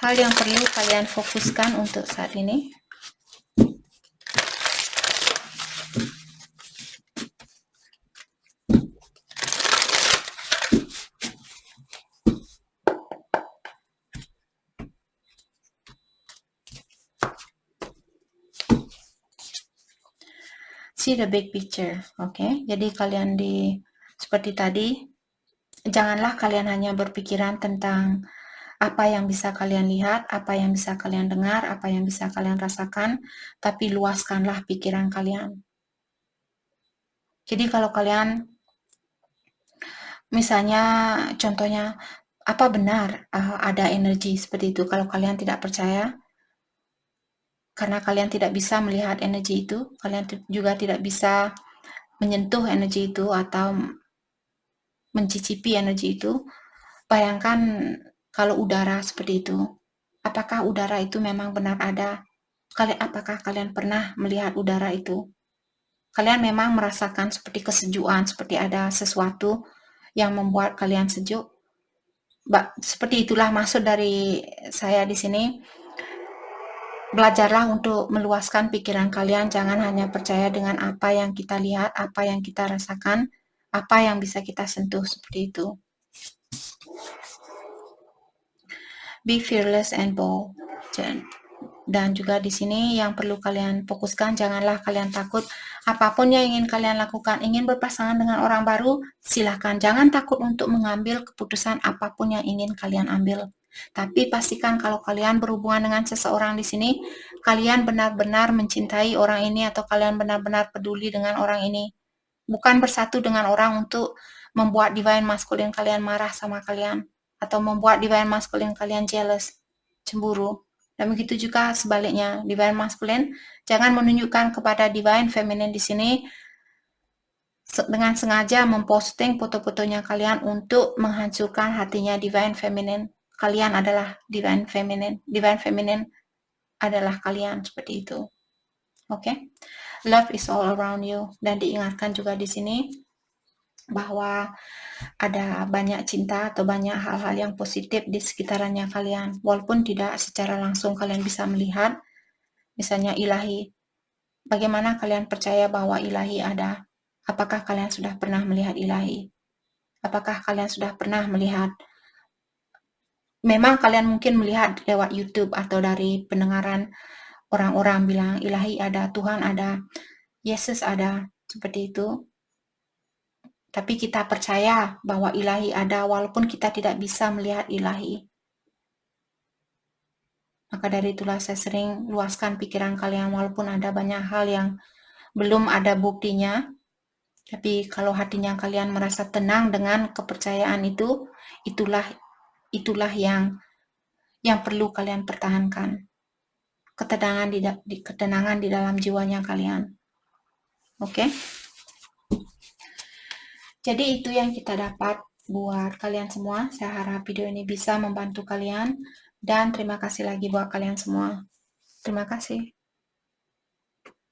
Hal yang perlu kalian fokuskan untuk saat ini. See the big picture, oke? Jadi kalian seperti tadi, Janganlah kalian hanya berpikiran tentang apa yang bisa kalian lihat, apa yang bisa kalian dengar, apa yang bisa kalian rasakan, tapi luaskanlah pikiran kalian. Jadi kalau kalian, misalnya contohnya, apa benar ada energi seperti itu? Kalau kalian tidak percaya, karena kalian tidak bisa melihat energi itu, kalian juga tidak bisa menyentuh energi itu atau mencicipi energi itu, bayangkan kalau udara seperti itu. Apakah udara itu memang benar ada? Apakah kalian pernah melihat udara itu? Kalian memang merasakan seperti kesejukan, seperti ada sesuatu yang membuat kalian sejuk. Seperti itulah maksud dari saya di sini. Belajarlah untuk meluaskan pikiran kalian, jangan hanya percaya dengan apa yang kita lihat, apa yang kita rasakan, apa yang bisa kita sentuh, seperti itu. Be fearless and bold. Dan juga di sini yang perlu kalian fokuskan, janganlah kalian takut. Apapun yang ingin kalian lakukan, ingin berpasangan dengan orang baru, silakan. Jangan takut untuk mengambil keputusan apapun yang ingin kalian ambil. Tapi pastikan kalau kalian berhubungan dengan seseorang di sini, kalian benar-benar mencintai orang ini atau kalian benar-benar peduli dengan orang ini. Bukan bersatu dengan orang untuk membuat divine masculine kalian marah sama kalian atau membuat divine masculine kalian jealous, cemburu. Dan begitu juga sebaliknya, divine masculine jangan menunjukkan kepada divine feminine di sini dengan sengaja memposting foto-fotonya kalian untuk menghancurkan hatinya divine feminine. Kalian adalah divine feminine. Divine feminine adalah kalian, seperti itu. Oke? Love is all around you. Dan diingatkan juga di sini bahwa ada banyak cinta atau banyak hal-hal yang positif di sekitarannya kalian. Walaupun tidak secara langsung kalian bisa melihat, misalnya ilahi. Bagaimana kalian percaya bahwa ilahi ada? Apakah kalian sudah pernah melihat ilahi? Apakah kalian sudah pernah melihat? Memang kalian mungkin melihat lewat YouTube atau dari pendengaran orang-orang bilang ilahi ada, Tuhan ada, Yesus ada, seperti itu. Tapi kita percaya bahwa ilahi ada walaupun kita tidak bisa melihat ilahi. Maka dari itulah saya sering luaskan pikiran kalian walaupun ada banyak hal yang belum ada buktinya. Tapi kalau hatinya kalian merasa tenang dengan kepercayaan itu, itulah yang perlu kalian pertahankan. Ketenangan di dalam jiwanya kalian. Oke? Jadi itu yang kita dapat buat kalian semua. Saya harap video ini bisa membantu kalian. Dan terima kasih lagi buat kalian semua. Terima kasih.